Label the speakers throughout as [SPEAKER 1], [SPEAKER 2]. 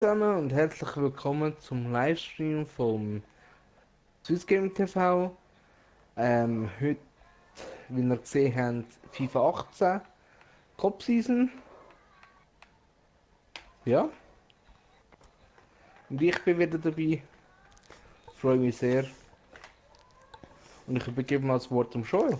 [SPEAKER 1] Zusammen und herzlich willkommen zum Livestream vom Swiss Gaming TV. Heute, wie ihr gesehen habt, FIFA 18 Top Season. Ja, und ich bin wieder dabei. Freue mich sehr. Und ich übergebe mal das Wort dem Joel.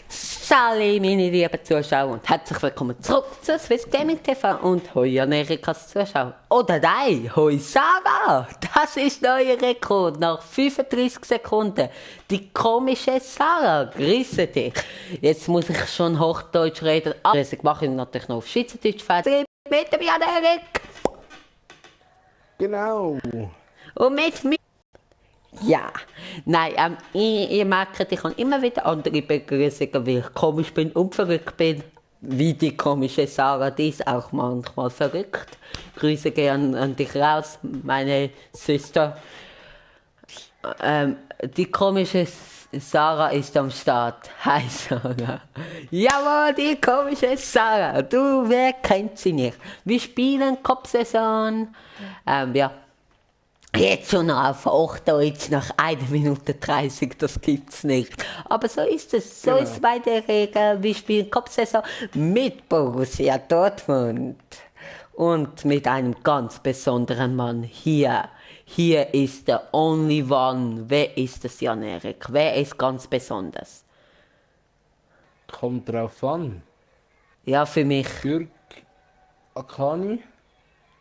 [SPEAKER 2] Salut meine lieben Zuschauer und herzlich willkommen zurück zu Swiss Gaming TV und hoi Amerikas Zuschauer. Oder nein, hoi Sarah! Das ist neuer Rekord nach 35 Sekunden. Die komische Sarah, grüße dich. Jetzt muss ich schon Hochdeutsch reden, aber ich mache ihn natürlich noch auf Schweizerdeutsch fertig. Mit dem Jan Erik
[SPEAKER 1] Genau.
[SPEAKER 2] und mit mir. Ja, nein, ihr merkt, ich habe immer wieder andere Begrüßungen, weil ich komisch bin und verrückt bin. Wie die komische Sarah, die ist auch manchmal verrückt. Grüße gern an dich raus, meine Schwester. Die komische Sarah ist am Start. Hi Sarah. Jawohl, die komische Sarah. Du, wer kennt sie nicht? Wir spielen Kopfsaison. Ja. Jetzt schon auf Hochdeutsch nach 1 Minute 30, das gibt's nicht. Aber so ist es, so
[SPEAKER 1] Genau.
[SPEAKER 2] ist bei der Regel. Wir spielen Kopfsaison mit Borussia Dortmund. Und mit einem ganz besonderen Mann hier. Hier ist der Only One. Wer ist es, Jan Erik? Wer ist ganz besonders?
[SPEAKER 1] Kommt drauf an.
[SPEAKER 2] Ja, für mich
[SPEAKER 1] Jürg Akani.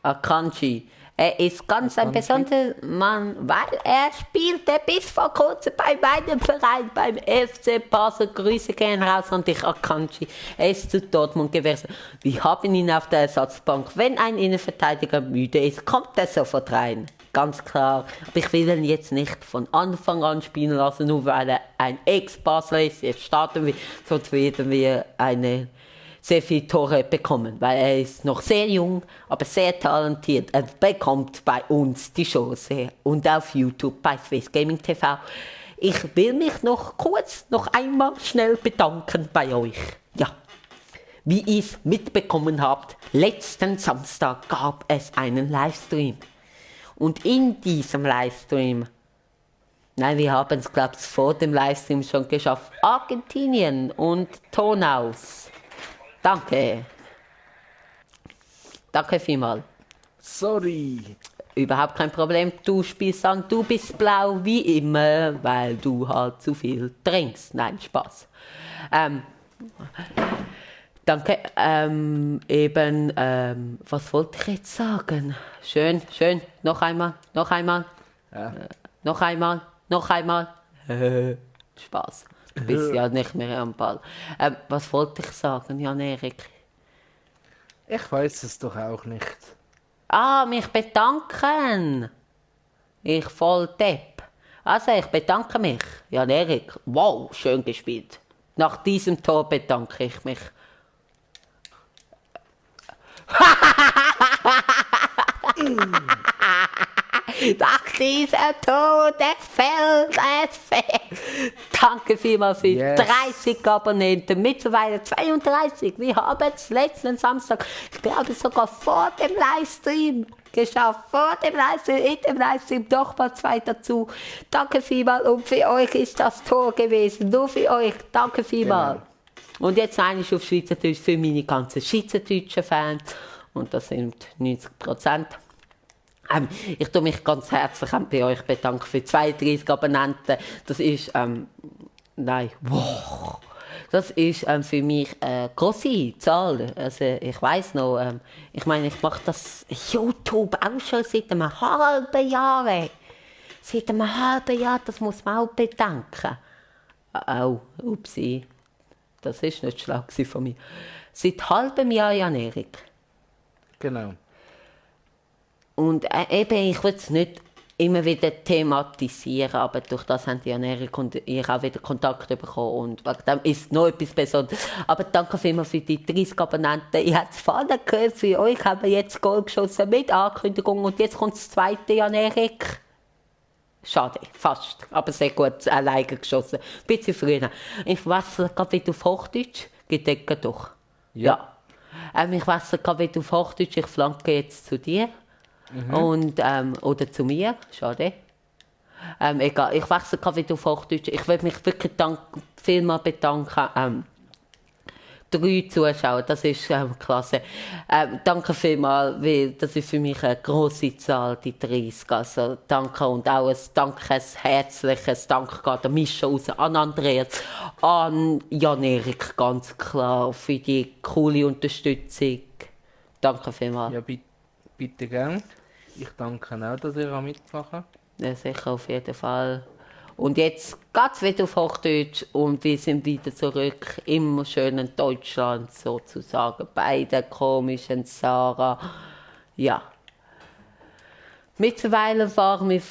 [SPEAKER 2] Akanji. Er ist ganz ein
[SPEAKER 1] Akanji.
[SPEAKER 2] besonderer Mann, weil er spielte bis vor kurzem bei meinem Verein, beim FC Basel. Grüße gehen raus an dich, Akanji. Er ist zu Dortmund gewesen. Wir haben ihn auf der Ersatzbank. Wenn ein Innenverteidiger müde ist, kommt er sofort rein. Ganz klar. Aber ich will ihn jetzt nicht von Anfang an spielen lassen, nur weil er ein Ex-Basler ist. Jetzt starten wir, sonst werden wir eine sehr viele Tore bekommen, weil er ist noch sehr jung, aber sehr talentiert. Er bekommt bei uns die Chance und auf YouTube bei Swiss Gaming TV. Ich will mich noch einmal schnell bedanken bei euch. Ja, wie ihr es mitbekommen habt, letzten Samstag gab es einen Livestream. Und in diesem Livestream, nein, wir haben es, glaube ich, vor dem Livestream schon geschafft, Argentinien und Ton aus. Danke. Danke vielmals.
[SPEAKER 1] Sorry.
[SPEAKER 2] Überhaupt kein Problem. Du spielst an, du bist blau wie immer, weil du halt zu viel trinkst. Nein, Spaß. Danke. Was wollte ich jetzt sagen? Schön. Noch einmal.
[SPEAKER 1] Ja.
[SPEAKER 2] Noch einmal. Spaß. Du bist ja nicht mehr am Ball. Was wollte ich sagen, Jan Erik?
[SPEAKER 1] Ich weiß es doch auch nicht.
[SPEAKER 2] Ah, mich bedanken. Ich voll Depp. Also, ich bedanke mich. Jan Erik, wow, schön gespielt. Nach diesem Tor bedanke ich mich. Nach dieser Tor, es fällt. Danke vielmals für
[SPEAKER 1] Yes.
[SPEAKER 2] 30 Abonnenten, mittlerweile 32. Wir haben es letzten Samstag, ich glaube sogar vor dem Livestream geschafft. Vor dem Livestream, in dem Livestream doch mal 2 dazu. Danke vielmals und für euch ist das Tor gewesen. Nur für euch, danke vielmals.
[SPEAKER 1] Genau.
[SPEAKER 2] Und jetzt eigentlich auf Schweizerdeutsch für meine ganzen schweizerdeutschen Fans. Und das sind 90%. Ich tue mich ganz herzlich bei euch bedanken für 32 Abonnenten. Das ist, das ist für mich eine grosse Zahl. Also ich weiss noch, ich meine, ich mache das YouTube auch schon seit einem halben Jahr. Seit einem halben Jahr, das muss man auch bedenken. Upsi, das ist nicht schlau von mir. Seit halbem Jahr, Jan Erik.
[SPEAKER 1] Genau.
[SPEAKER 2] Und eben, ich will es nicht immer wieder thematisieren, aber durch das haben die Ernährung und ich auch wieder Kontakt bekommen und wegen dem ist noch etwas Besonderes. Aber danke vielmals für die 30 Abonnenten. Ich habe es vorne gehört, für euch haben wir jetzt Goal geschossen mit Ankündigung und jetzt kommt das zweite, Ernährung. Schade, fast, aber sehr gut alleine geschossen. Ein bisschen früher. Ich wechsle gerade wieder auf Hochdeutsch, gedeckt doch. Ja. Ich wechsle gerade wieder auf Hochdeutsch, ich flanke jetzt zu dir. Und, oder zu mir, schade. Egal, ich wechsle gerade wieder auf Hochdeutsch. Ich will mich wirklich vielmals bedanken. 3 Zuschauer, das ist klasse. Danke vielmals, weil das ist für mich eine grosse Zahl, die 30. Also danke und auch ein herzliches Dank geht an Mischa raus, an Andreas, an Jan-Erik, ganz klar, für die coole Unterstützung. Danke vielmals.
[SPEAKER 1] Ja, bitte gern. Ich danke auch, dass ihr mitmachen.
[SPEAKER 2] Ja, sicher, auf jeden Fall. Und jetzt geht's wieder auf Hochdeutsch und wir sind wieder zurück im schönen Deutschland sozusagen, bei der komischen Sarah. Ja. Mittlerweile waren wir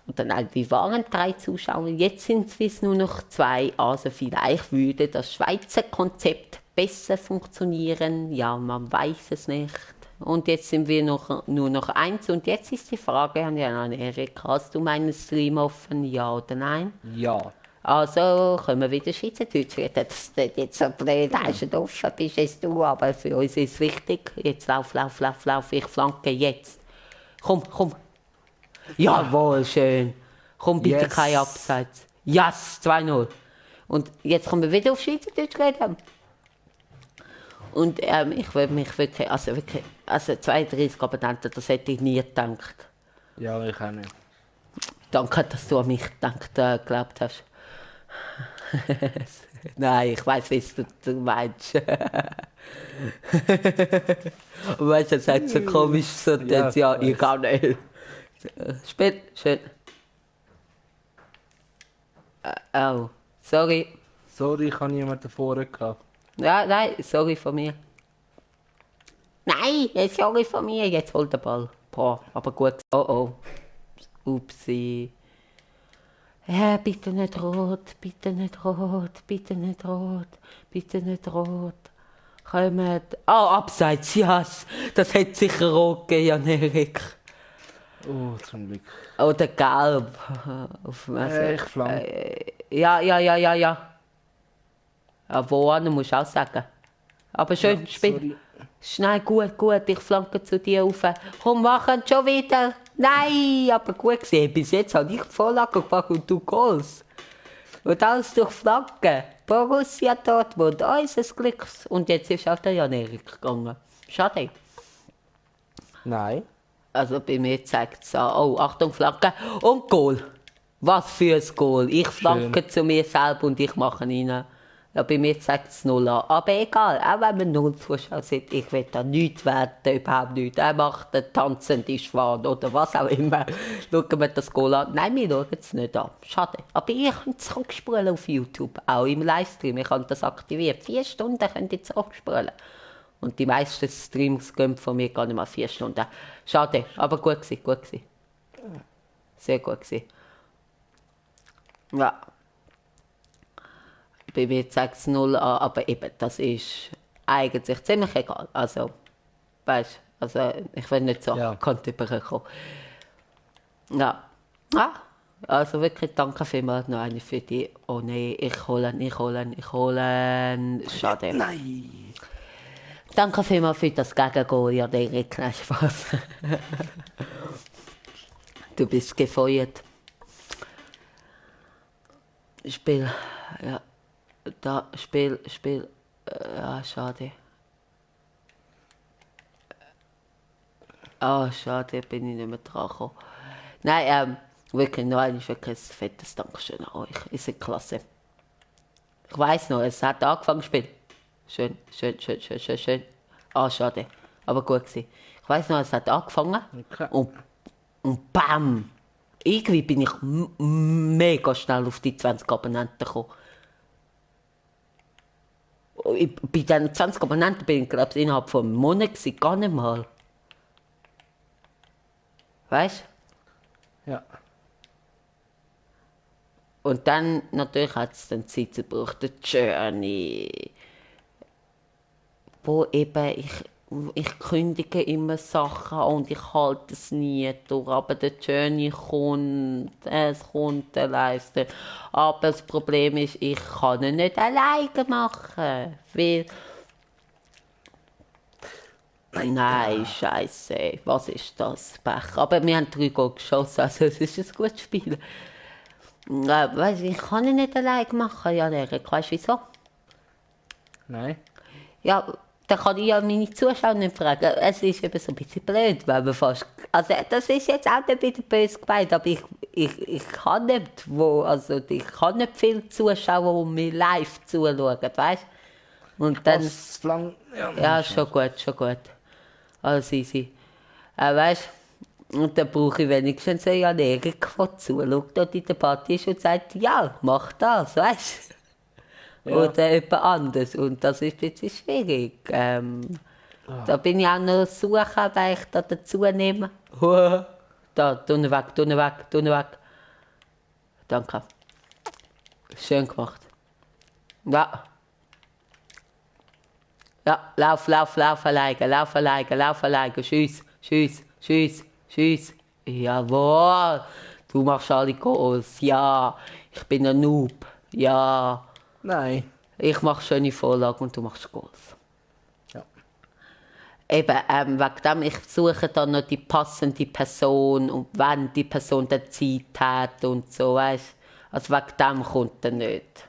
[SPEAKER 2] oder nein, wir waren 3 Zuschauer, jetzt sind es nur noch 2, also vielleicht würde das Schweizer Konzept besser funktionieren, ja, man weiß es nicht. Und jetzt sind wir nur noch 1 und jetzt ist die Frage an Jan-Erik, hast du meinen Stream offen, ja oder nein?
[SPEAKER 1] Ja.
[SPEAKER 2] Also können wir wieder Schweizerdeutsch reden. Das ist jetzt so blöd, hast du offen, bist es du, aber für uns ist es wichtig. Jetzt lauf, ich flanke jetzt. Komm. Jawohl, schön. Komm, bitte
[SPEAKER 1] Yes.
[SPEAKER 2] kein Abseits. Yes, 2-0. Und jetzt können wir wieder auf Schweizerdeutsch reden. Und ich würde mich wirklich, also 32 Abonnenten, das hätte ich nie gedacht.
[SPEAKER 1] Ja, ich auch nicht.
[SPEAKER 2] Danke, dass du an mich geglaubt hast. Nein, ich weiß, was du meinst. Weißt du, das hat so komisch so, ja, ich kann nicht. Spät, schön. Oh, sorry.
[SPEAKER 1] Sorry, ich habe niemanden vorne gehabt.
[SPEAKER 2] Ja, nein, sorry von mir. Nein, sorry von mir, jetzt holt der Ball. Boah, aber gut. Oh. Upsi. Ja, bitte nicht rot. Kommt. Abseits, yes. Das hätte sicher rot gegeben, Jan-Erik.
[SPEAKER 1] Oh, zum Glück.
[SPEAKER 2] Oder gelb.
[SPEAKER 1] Ich flanke.
[SPEAKER 2] Ja. Ja, wohin, musst du auch sagen. Aber schön, Spiel.
[SPEAKER 1] Sorry.
[SPEAKER 2] Schnell, gut, ich flanke zu dir rauf. Komm, machen schon wieder. Nein, aber gut gesehen. Bis jetzt habe ich die Vorlage gemacht und du Goals. Und alles durch Flanken. Borussia Dortmund, unseres Glücks. Und jetzt ist auch der Jan-Erik gegangen. Schade.
[SPEAKER 1] Nein.
[SPEAKER 2] Also bei mir zeigt es an. Oh, Achtung, Flanke. Und Goal. Was für ein Goal. Ich flanke zu mir selber und ich mache rein. Ja, bei mir zeigt es 0 an. Aber egal, auch wenn man 0 Zuschauer sieht, ich will da nichts werten, überhaupt nichts. Er macht den tanzenden Schwan oder was auch immer. Schauen wir das Goal an. Nein, wir schauen es nicht an. Schade. Aber ihr könnt zurückspulen auf YouTube, auch im Livestream. Ich habe das aktiviert. 4 Stunden könnt ihr zurückspulen. Und die meisten Streams gehen von mir gar nicht mal 4 Stunden. Schade, aber gut gewesen. Sehr gut gewesen. Ja. Bei mir zeigt es 0 an, aber eben, das ist eigentlich ziemlich egal. Also, weißt du, also, ich will nicht so arrogant überkommen. Ja. Also wirklich danke vielmals noch eine für die. Oh nein, ich holen. Schade.
[SPEAKER 1] Nein.
[SPEAKER 2] Danke vielmals für das Gegengoal, ja, der kein Spaß. Du bist gefeuert. Spiel. Ja, schade. Schade, bin ich nicht mehr dran gekommen. Nein, wirklich, noch ein fettes Dankeschön an euch. Ihr seid klasse. Ich weiss noch, es hat angefangen zu spielen. Schön. Schade. Aber gut gewesen. Ich weiss noch, es hat angefangen.
[SPEAKER 1] Okay.
[SPEAKER 2] Und bam! Irgendwie bin ich mega schnell auf die 20 Abonnenten gekommen. Bei diesen 20 Abonnenten bin ich, glaube ich, innerhalb von einem Monat gewesen, gar nicht mal. Weißt
[SPEAKER 1] du? Ja.
[SPEAKER 2] Und dann, natürlich hat es dann Zeit gebraucht, der Journey. Wo eben, ich kündige immer Sachen und ich halte es nie durch, aber der Journey kommt, es kommt der Livestream. Aber das Problem ist, ich kann ihn nicht alleine machen, weil Nein, Scheiße. Was ist das? Pech. Aber wir haben 3 Goal geschossen, also es ist ein gutes Spiel. Weißt du, ich kann ihn nicht allein machen, ja, Erik. Weißt du wieso?
[SPEAKER 1] Nein.
[SPEAKER 2] Ja, dann kann ich ja meine Zuschauer nicht fragen. Es ist eben so ein bisschen blöd, weil man fast... Also das ist jetzt auch nicht wieder böse gemeint, aber ich kann nicht, ich kann nicht viele Zuschauer, die mir live zuschauen, weißt du? Und dann...
[SPEAKER 1] Was lang.
[SPEAKER 2] Ja, schon gut. Alles easy. Weißt du, und dann brauche ich wenigstens einen Erik, der zuschaut dort in der Party ist und sagt, ja, mach das, weißt du?
[SPEAKER 1] Ja.
[SPEAKER 2] Oder jemand anderes. Und das ist ein bisschen schwierig. Da bin ich auch noch suchen, weil ich da dazu nehme. Da, tu weg. Danke. Schön gemacht. Ja. Ja, lauf alleine. Tschüss. Jawohl. Du machst alle Goals. Ja. Ich bin ein Noob. Ja.
[SPEAKER 1] Nein.
[SPEAKER 2] Ich mache schöne Vorlagen und du machst Goals.
[SPEAKER 1] Ja.
[SPEAKER 2] Eben, wegen dem, ich suche dann noch die passende Person und wenn die Person dann Zeit hat und so, weißt du. Also wegen dem kommt er nicht.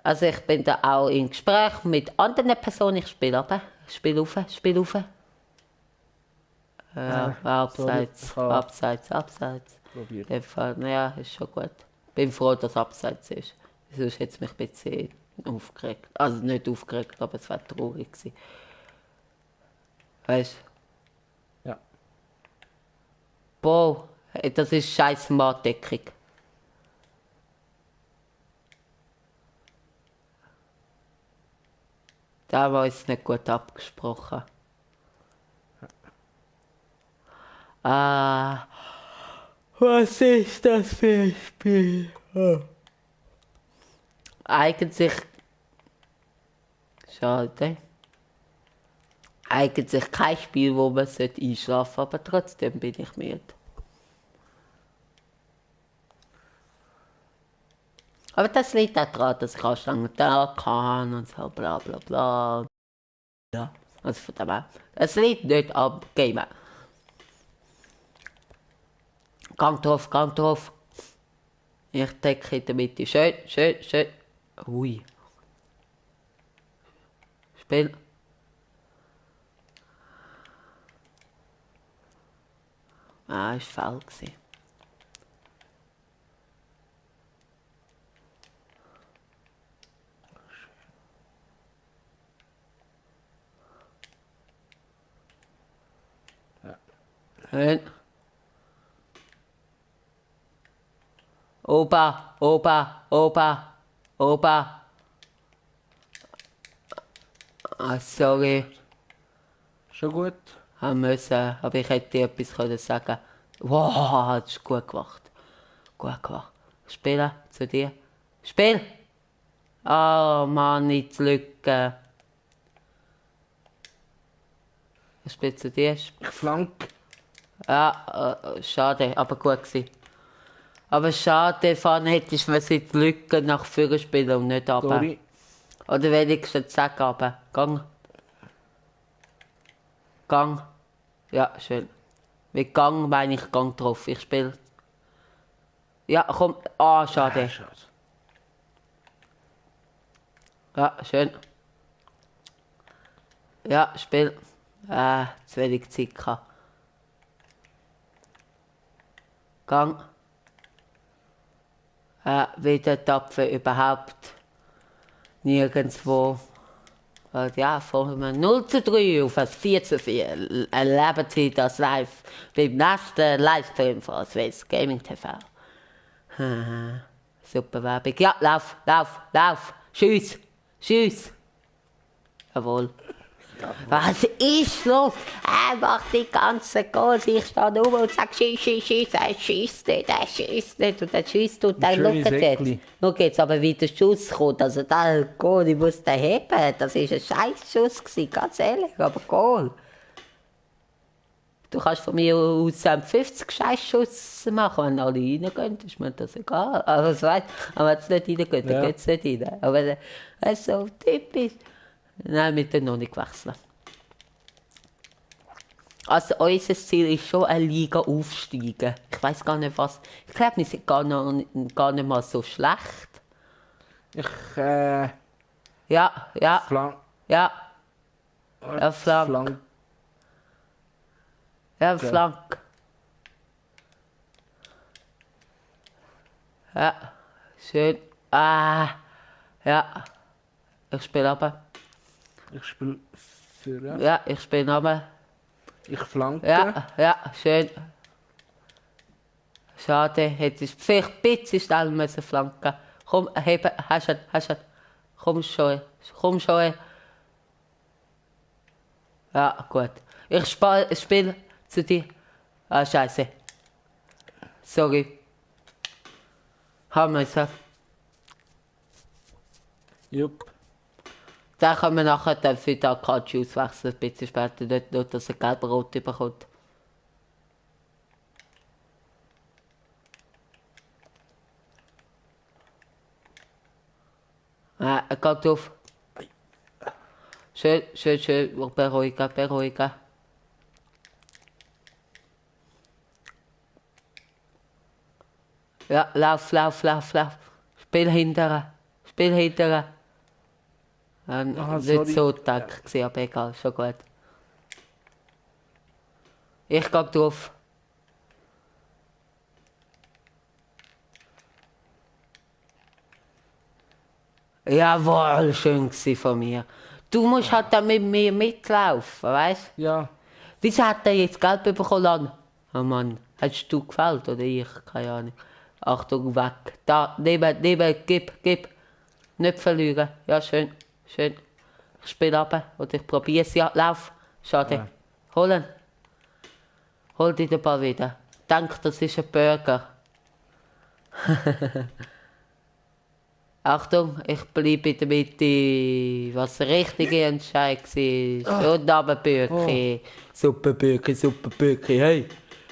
[SPEAKER 2] Also ich bin da auch im Gespräch mit anderen Personen. Ich spiele runter, spiele rauf. Ja, abseits.
[SPEAKER 1] Probiert.
[SPEAKER 2] Ja, ist schon gut. Bin froh, dass abseits ist. Sonst hätte es mich ein bisschen aufgeregt. Also nicht aufgeregt, aber es wäre traurig gewesen. Weißt du?
[SPEAKER 1] Ja.
[SPEAKER 2] Boah, das ist scheiß Mattdeckung. Da haben wir uns nicht gut abgesprochen. Was ist das für ein Spiel? Eigentlich. Schade. Eigentlich kein Spiel, wo man einschlafen sollte, aber trotzdem bin ich müde. Aber das liegt auch daran, dass ich auch lange da kann und so bla bla bla. Ja, also von dem her. Es liegt nicht am Gamen. Gang drauf. Ich decke in der Mitte. Schön. Ui. Spiel. Ist faul gewesen. Schön. Opa. Sorry.
[SPEAKER 1] Schon gut.
[SPEAKER 2] Haben müssen, aber ich hätte dir etwas können sagen. Wow, das ist gut gemacht. Spielen zu dir. Spiel! Oh Mann, nicht zu Lücke. Spiel zu dir.
[SPEAKER 1] Ich flank.
[SPEAKER 2] Ja, schade, aber gut gewesen. Aber schade, vorne hättest du die Lücke nach vorne spielen und nicht runter.
[SPEAKER 1] Sorry.
[SPEAKER 2] Oder wenigstens sagen, aber Gang. Ja, schön. Mit Gang meine ich Gang drauf. Ich spiele. Ja, komm. Schade. Ja, schön. Ja, Spiel. Zu wenig Zeit gehabt. Gang. Wieder tapfen überhaupt. Nirgendwo. Ja, von einem 0:3 auf ein 4:4 erleben Sie das live beim nächsten Livestream von Swiss Gaming TV. Super Werbung. Ja, lauf. Tschüss. Jawohl. Was ist los? Er macht die ganzen Goals. Ich stehe rum und sage, schieß. Er schießt nicht. Und er schießt und dann schaut jetzt. Schau jetzt, aber wie der Schuss kommt. Also der Goal, ich muss den heben. Das war ein scheiß Schuss gewesen, ganz ehrlich, aber Goal. Du kannst von mir aus 50 Scheißschuss machen, wenn alle reingehen, ist mir das egal. Also, weißt, aber wenn es nicht reingeht, dann geht es nicht rein. Aber das ist so typisch. Nein, mit dem noch nicht wechseln. Also unser Ziel ist schon eine Liga aufsteigen. Ich weiß gar nicht was. Ich glaube, wir sind gar nicht mal so schlecht.
[SPEAKER 1] Ich,
[SPEAKER 2] Ja, ja,
[SPEAKER 1] Flank.
[SPEAKER 2] ja. Ja, Flank.
[SPEAKER 1] Flank.
[SPEAKER 2] Ja, Flank. Ja, schön. Ah, ja. Ich spiele aber.
[SPEAKER 1] Ich spiele für.
[SPEAKER 2] Ja, ich spiele aber.
[SPEAKER 1] Ich flanke.
[SPEAKER 2] Ja, ja, schön. Schade, hättest du vielleicht ein bisschen schnell müssen flanken. Komm, heben, hast du. Komm schon. Ja, gut. Ich spiele zu dir. Ah, scheiße. Sorry. Haben wir gesagt.
[SPEAKER 1] Jupp.
[SPEAKER 2] Dann können wir nachher dann für den Akachi auswechseln, ein bisschen später, nicht nur, dass er gelb-rot bekommt. Er geht auf. Schön. Beruhigen. Ja, lauf. Spiel hinterher. Nicht
[SPEAKER 1] sorry.
[SPEAKER 2] so dick gewesen, aber egal, schon gut. Ich gehe drauf. Jawohl, schön gewesen von mir. Du musst halt dann mit mir mitlaufen, weißt du?
[SPEAKER 1] Ja.
[SPEAKER 2] Wieso hat er jetzt Geld bekommen? Oh Mann, hast du gefällt oder ich? Keine Ahnung. Achtung, weg. Da, neben, gib. Nicht verlieren. Ja, schön. Ich spiele runter oder ich probiere es. Ja, lauf. Schade.
[SPEAKER 1] Ja.
[SPEAKER 2] Holen. Hol dir den Ball wieder. Denk, das ist ein Burger. Achtung, ich bleibe in der Mitte. Was der richtige Entscheid war. Schon Abenbürki. Superbürki.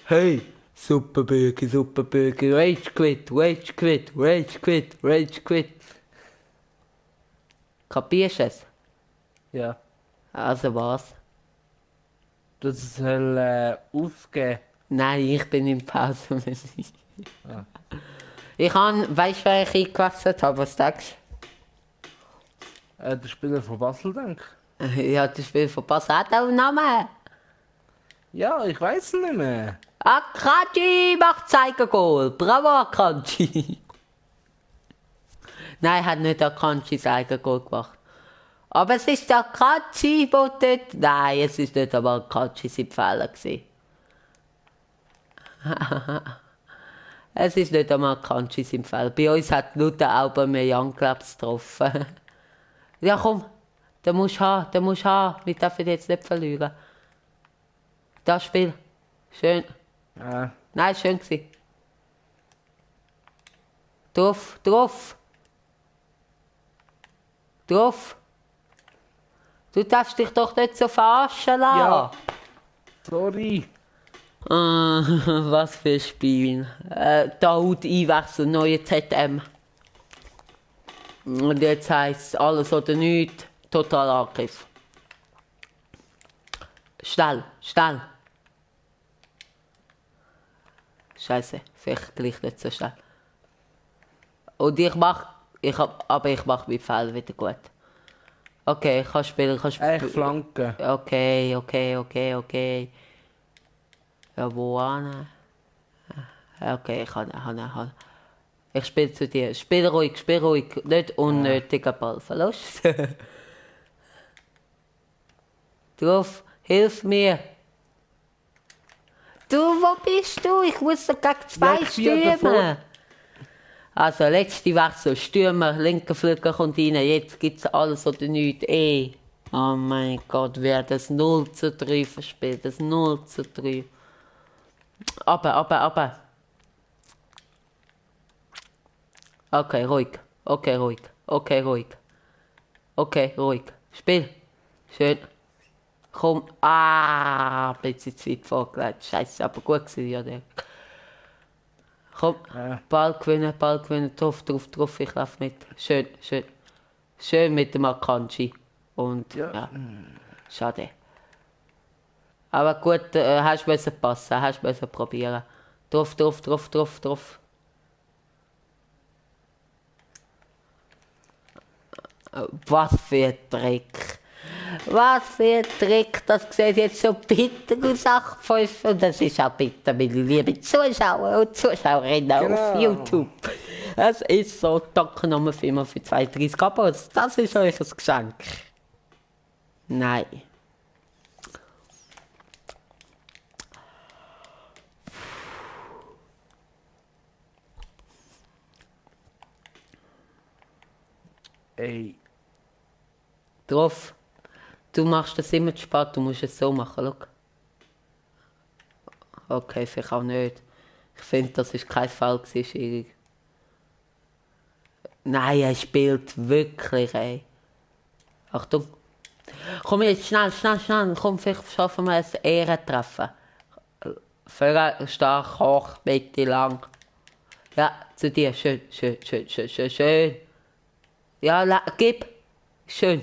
[SPEAKER 2] Hey. Superbürki. Rage quit. Kapierst du es?
[SPEAKER 1] Ja.
[SPEAKER 2] Also was?
[SPEAKER 1] Das soll aufgeben.
[SPEAKER 2] Nein, ich bin in Pause.
[SPEAKER 1] Ah.
[SPEAKER 2] Ich habe, weißt du, wer ich eingewechselt habe? Was denkst
[SPEAKER 1] Der Spieler von Basel, denke
[SPEAKER 2] du? Ja, das Spiel verpasst. Hat auch einen Namen.
[SPEAKER 1] Ja, ich weiß nicht mehr.
[SPEAKER 2] Akanji macht Zeigergoal. Bravo, Akanji. Nein, hat nicht Akanji Zeigergoal gemacht. Aber es ist der Akanji, der dort... Nein, es ist nicht einmal Akanji sein Fehler gewesen. Es ist nicht einmal Akanji sein Fehler. Bei uns hat nur der Aubameyang, glaube ich, getroffen. Ja, komm. Den musst du haben. Wir dürfen jetzt nicht verlieren. Das Spiel. Schön. Nein, schön gewesen. Drauf. Du darfst dich doch nicht so verarschen lassen.
[SPEAKER 1] Ja. Sorry.
[SPEAKER 2] Was für ein Spiel. Daoud einwechseln, neue ZM. Und jetzt heisst es alles oder nichts. Total Angriff. Schnell. Scheiße, vielleicht gleich nicht so schnell. Und ich mach mein Fehler wieder gut. Okay, ich kann spielen.
[SPEAKER 1] Ich flanke.
[SPEAKER 2] Okay. Ja, wo an? Okay, ich kann. Ich spiele zu dir. Spiel ruhig. Nicht unnötiger Ballverlust. Drauf, hilf mir. Du, wo bist du? Ich muss gegen zwei Stürmer. Also, letzte Wechsel. Stürmer, linker Flügel kommt rein. Jetzt gibt es alles oder nichts. Oh mein Gott, wer das 0:3 verspielt. Das 0:3. Aber. Okay, ruhig. Spiel. Schön. Komm. Ein bisschen zu weit vorgelegt. Scheiße, aber gut gewesen, ja. Komm. Ball gewinnen. Drauf. Ich laufe mit. Schön mit dem Akanji. Und
[SPEAKER 1] Ja.
[SPEAKER 2] ja, schade. Aber gut, hast du müssen passen, hast du müssen probieren. Drauf. Was für ein Trick. Was für ein Trick, das sieht jetzt so bitter aus, 8,5. Und das ist auch bitter, meine lieben Zuschauer und Zuschauerinnen auf
[SPEAKER 1] Genau.
[SPEAKER 2] YouTube. Es ist so, danke nochmal vielmals für 32 Abos. Das ist euch ein Geschenk. Nein.
[SPEAKER 1] Ey.
[SPEAKER 2] Drauf. Du machst das immer zu spät, du musst es so machen, schau. Okay, vielleicht auch nicht. Ich finde, das ist kein Fall gewesen, Schiri. Nein, er spielt wirklich, ey. Achtung. Komm jetzt, schnell. Komm, vielleicht schaffen wir es Ehrentreffen. Völlig stark, hoch, Mitte, lang. Ja, zu dir. Schön. Ja, gib. Schön.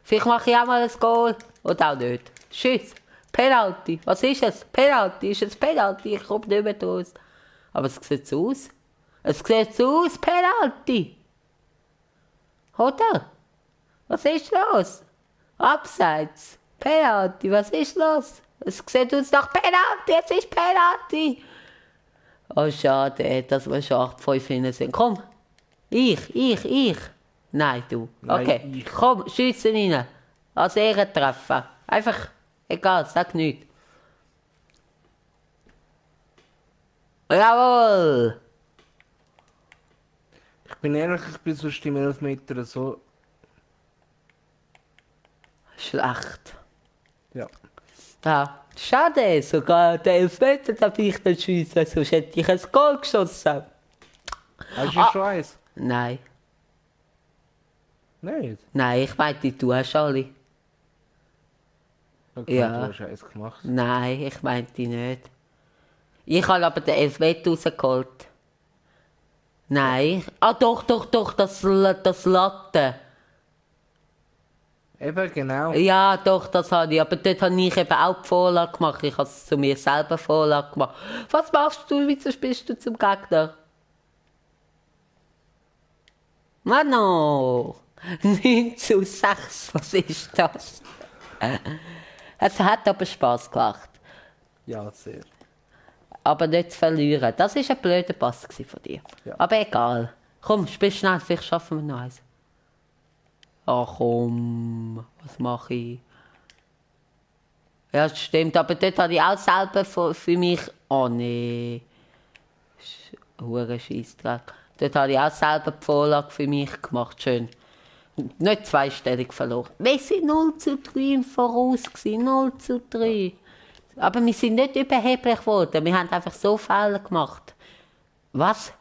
[SPEAKER 2] Vielleicht mache ich auch mal ein Goal. Oder auch nicht. Tschüss. Penalty. Was ist es? Penalty. Ist es Penalty? Ich komme nicht mehr raus. Aber es sieht so aus. Es sieht so aus, Penalty. Oder? Was ist los? Abseits. Penalty. Was ist los? Es sieht aus nach Penalty. Es ist Penalty. Oh, schade, dass wir schon 8-5 hinten sind. Komm. Ich. Nein, du.
[SPEAKER 1] Nein,
[SPEAKER 2] Okay.
[SPEAKER 1] ich.
[SPEAKER 2] Komm, schiessen rein. Als Ehrentreffen. Einfach, egal, sag nichts. Jawohl!
[SPEAKER 1] Ich bin ehrlich, ich bin sonst im Elfmeter so.
[SPEAKER 2] Schlecht.
[SPEAKER 1] Ja.
[SPEAKER 2] Ja, schade, sogar der Elfmeter darf ich nicht schiessen, sonst hätte ich ein Goal geschossen.
[SPEAKER 1] Hast du schon eins?
[SPEAKER 2] Nein,
[SPEAKER 1] Nicht?
[SPEAKER 2] ich meinte, du hast alle.
[SPEAKER 1] Okay,
[SPEAKER 2] Ja.
[SPEAKER 1] du hast eins gemacht.
[SPEAKER 2] Nein, ich meinte nicht. Ich habe aber den Elfmeter rausgeholt. Nein. Ah, doch, das Latte.
[SPEAKER 1] Eben, genau.
[SPEAKER 2] Ja, doch, das habe ich. Aber dort habe ich eben auch die Vorlage gemacht. Ich habe es zu mir selber Vorlage gemacht. Was machst du? Wieso spielst du zum Gegner? Mano! 9:6, was ist das? Es hat aber Spass gemacht.
[SPEAKER 1] Ja, sehr.
[SPEAKER 2] Aber nicht zu verlieren. Das war ein blöder Pass von dir.
[SPEAKER 1] Ja.
[SPEAKER 2] Aber egal. Komm, spiel schnell, vielleicht schaffen wir noch eins. Ach komm, was mache ich? Ja, das stimmt, aber dort habe ich auch selber für mich... Oh nee. Hure Scheissdreck. Dort habe ich auch selber die Vorlage für mich gemacht. Schön. Nicht zweistellig verloren. Wir waren 0:3 im Voraus. 0:3. Aber wir sind nicht überheblich geworden. Wir haben einfach so Fehler gemacht. Was?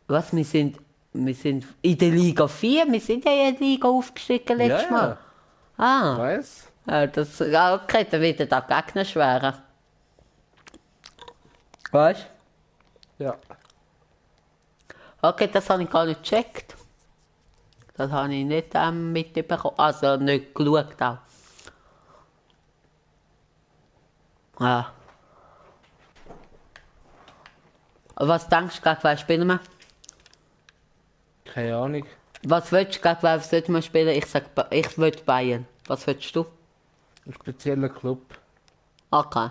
[SPEAKER 2] Was? Wir sind in der Liga 4. Wir sind ja in der Liga aufgestiegen letztes
[SPEAKER 1] Ja,
[SPEAKER 2] Mal. Ah.
[SPEAKER 1] Weißt
[SPEAKER 2] Ja, okay, dann wird der Gegner schwerer. Weißt
[SPEAKER 1] du? Ja.
[SPEAKER 2] Okay, das habe ich gar nicht gecheckt. Das habe ich nicht mitbekommen. Also nicht geschaut auch. Ja. Was denkst du, gegen wen spielen wir?
[SPEAKER 1] Keine Ahnung.
[SPEAKER 2] Was willst du, gegen wen sollten wir spielen? Ich will Bayern. Was willst du?
[SPEAKER 1] Ein spezieller Club.
[SPEAKER 2] Okay.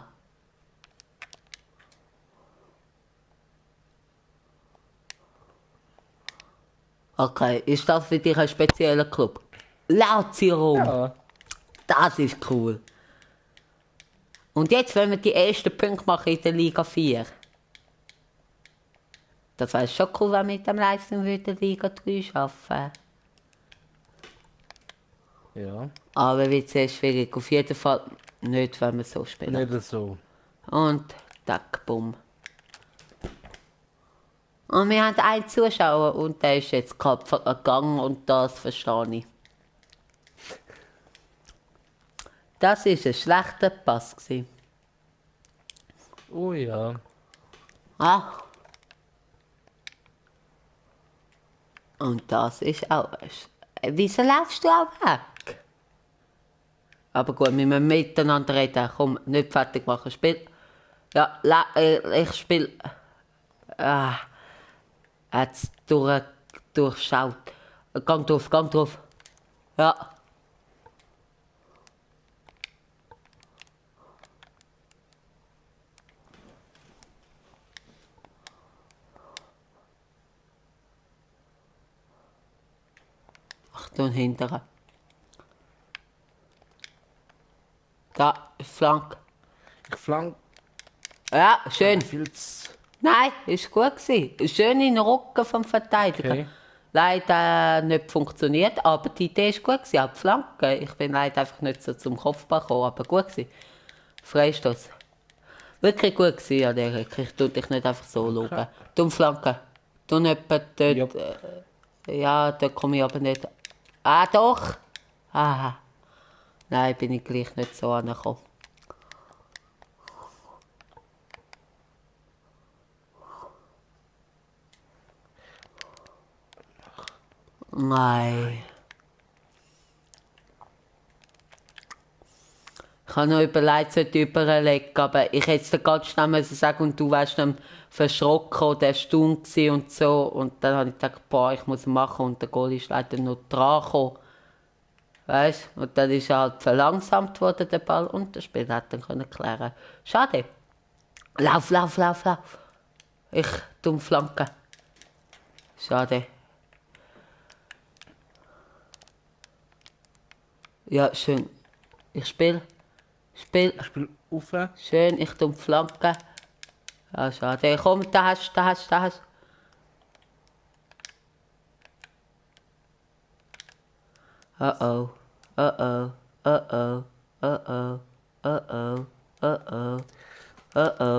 [SPEAKER 2] Okay, ist das für dich ein spezieller Club? Lazio!
[SPEAKER 1] Ja.
[SPEAKER 2] Das ist cool. Und jetzt, wenn wir die ersten Punkte machen in der Liga 4. Das wäre schon cool, wenn wir mit dem Leistung in der Liga 3 arbeiten.
[SPEAKER 1] Ja.
[SPEAKER 2] Aber wird sehr schwierig. Auf jeden Fall nicht, wenn wir so spielen.
[SPEAKER 1] Nicht so.
[SPEAKER 2] Und tack, bumm. Und wir haben einen Zuschauer und der ist jetzt gerade gegangen und das verstehe ich. Das war ein schlechter Pass gewesen.
[SPEAKER 1] Oh ja.
[SPEAKER 2] Ah. Und das ist auch Wieso laufst du auch weg? Aber gut, wir müssen miteinander reden. Komm, nicht fertig machen. Spiel. Ja, ich spiele. Jetzt durchschaut. Gang drauf. Ja. Achtung, hinterher. Da, Flank.
[SPEAKER 1] Ich flank.
[SPEAKER 2] Ja, schön.
[SPEAKER 1] Viel zu...
[SPEAKER 2] Nein, ist gut gewesen. Schön in den Rücken vom Verteidiger.
[SPEAKER 1] Okay.
[SPEAKER 2] Leider nicht funktioniert, aber die Idee ist gut gewesen. Auch die Flanke. Ich bin leider einfach nicht so zum Kopfball gekommen, aber gut gewesen. Freistoß. Wirklich gut gewesen, ja, Derek. Ich tue dich nicht einfach so schauen. Du Flanke. Du nicht dort.
[SPEAKER 1] Jupp.
[SPEAKER 2] Ja, dort komme ich aber nicht. Ah, doch. Aha. Nein, bin ich gleich nicht so angekommen. Nein. Ich habe noch überlegt, sollte ich überlegen, aber ich hätte es dir ganz schnell müssen sagen und du wärst dann verschrocken oder erstaunt gewesen und so. Und dann habe ich gedacht, boah, ich muss es machen und der Goal ist leider noch dran gekommen. Weißt du? Und dann ist er halt verlangsamt worden, der Ball, und das Spiel hat dann können klären. Schade. Lauf. Ich dumm Flanke. Schade. Ja, schön. Ich spiele.
[SPEAKER 1] Ich spiele auf.
[SPEAKER 2] Schön, ich dumm Flanke. Ja, schade. Komm, da hast du. Oh.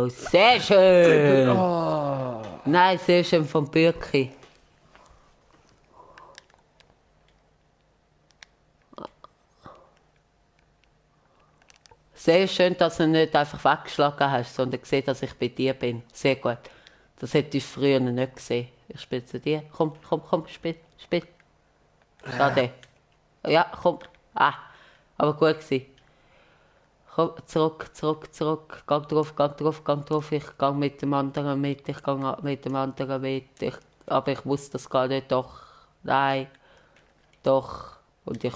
[SPEAKER 2] Sehr schön.
[SPEAKER 1] Oh.
[SPEAKER 2] Nein, sehr schön vom Bürki. Sehr schön, dass du nicht einfach weggeschlagen hast, sondern gesehen, dass ich bei dir bin. Sehr gut. Das hätte ich früher nicht gesehen. Ich spiele zu dir. Komm, spiel. Schade. Ja, komm. Ah, aber gut gewesen. Komm, zurück. Gang drauf. Ich gang mit dem anderen mit. Aber ich wusste das gar nicht. Doch. Nein. Doch. Und ich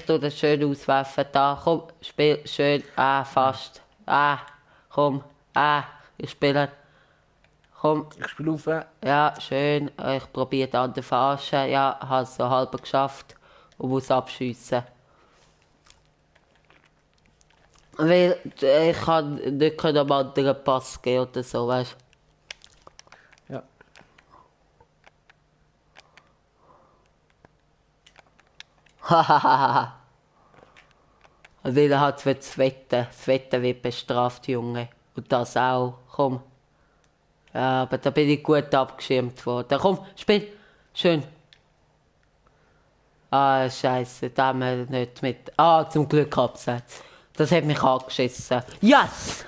[SPEAKER 2] tue das schön auswerfen. Da, komm, spiel schön. Ah, fast. Ah, komm. Ah, ich spiele. Komm.
[SPEAKER 1] Ich spiele auf.
[SPEAKER 2] Ja, schön. Ich probiere den anderen verarschen. Ja, habe es so halb geschafft und muss abschiessen. Weil ich kann nicht am anderen Pass geben oder so, weißt
[SPEAKER 1] Ja.
[SPEAKER 2] du? Hahaha. Weil er hat für das Wetten wird bestraft, Junge. Und das auch. Komm. Ja, aber da bin ich gut abgeschirmt worden. Komm, spiel. Schön. Ah, Scheiße, da haben wir nicht mit. Ah, zum Glück abseits. Das hat mich angeschissen. Yes!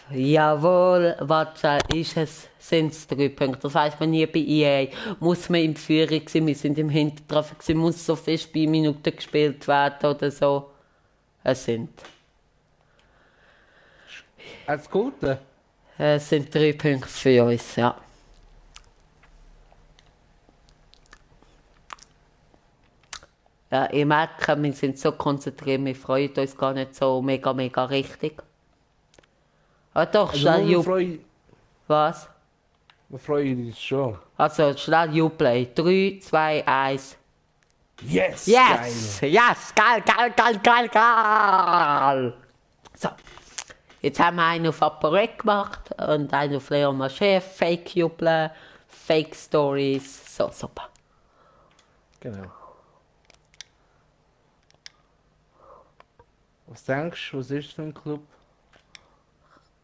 [SPEAKER 2] Jawohl, was ist es? Sind es 3 Punkte? Das weiss man nie bei EA. Muss man in Führung sein? Wir sind im Hintertreffen gewesen. Muss so viele Spielminuten gespielt werden oder so? Es sind.
[SPEAKER 1] Als Gute?
[SPEAKER 2] Es sind 3 Punkte für uns, ja. Ja, ich merke, wir sind so konzentriert, wir freuen uns gar nicht so mega richtig. Aber doch,
[SPEAKER 1] Also
[SPEAKER 2] schnell Was?
[SPEAKER 1] wir freuen uns schon.
[SPEAKER 2] Also, schnell Uplay. 3, 2, 1.
[SPEAKER 1] Yes!
[SPEAKER 2] Geil! So. Jetzt haben wir einen auf ApoRec gemacht und einen auf Leon Marché. Fake Uplay, Fake Stories. So, super.
[SPEAKER 1] Genau. Was denkst du, was ist das für ein Club?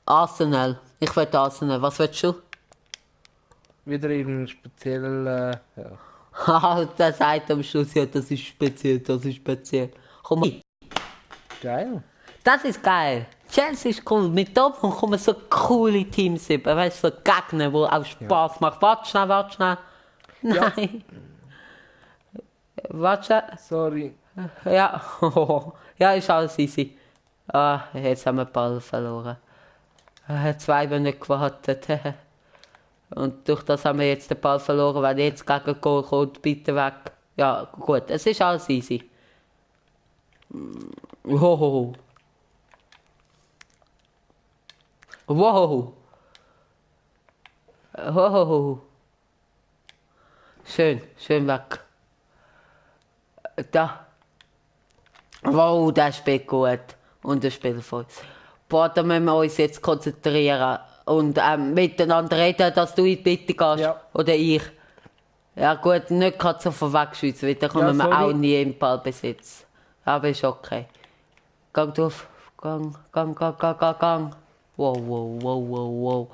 [SPEAKER 2] Arsenal. Ich will Arsenal. Was willst du?
[SPEAKER 1] Wieder irgendein spezieller... ja.
[SPEAKER 2] Haha, der sagt am Schluss, ja, das ist speziell. Komm mal.
[SPEAKER 1] Geil.
[SPEAKER 2] Das ist geil. Chelsea ist cool. Mit Dortmund kommen so coole Teams über. Weißt du, so Gegner, die auch Spaß machen. Warte schnell. Nein. Warte.
[SPEAKER 1] Sorry.
[SPEAKER 2] Ja, ja, ist alles easy. Ah, jetzt haben wir den Ball verloren. 2 haben nicht gewartet. Und durch das haben wir jetzt den Ball verloren. Wenn jetzt gegen Goal kommt, bitte weg. Ja, gut, es ist alles easy. Wow. Wow. Wow. Schön, schön weg. Da. Wow, das spielt gut. Und das spielt voll. Boah, da müssen wir uns jetzt konzentrieren und miteinander reden, dass du in die Bitte gehst.
[SPEAKER 1] Ja.
[SPEAKER 2] Oder ich. Ja gut, nicht gerade so von wegschießen, weil dann kommen wir
[SPEAKER 1] sorry.
[SPEAKER 2] auch nie im Ballbesitz. Aber ist okay. Gang durch. Gang. Wow, wow, wow, wow, wow.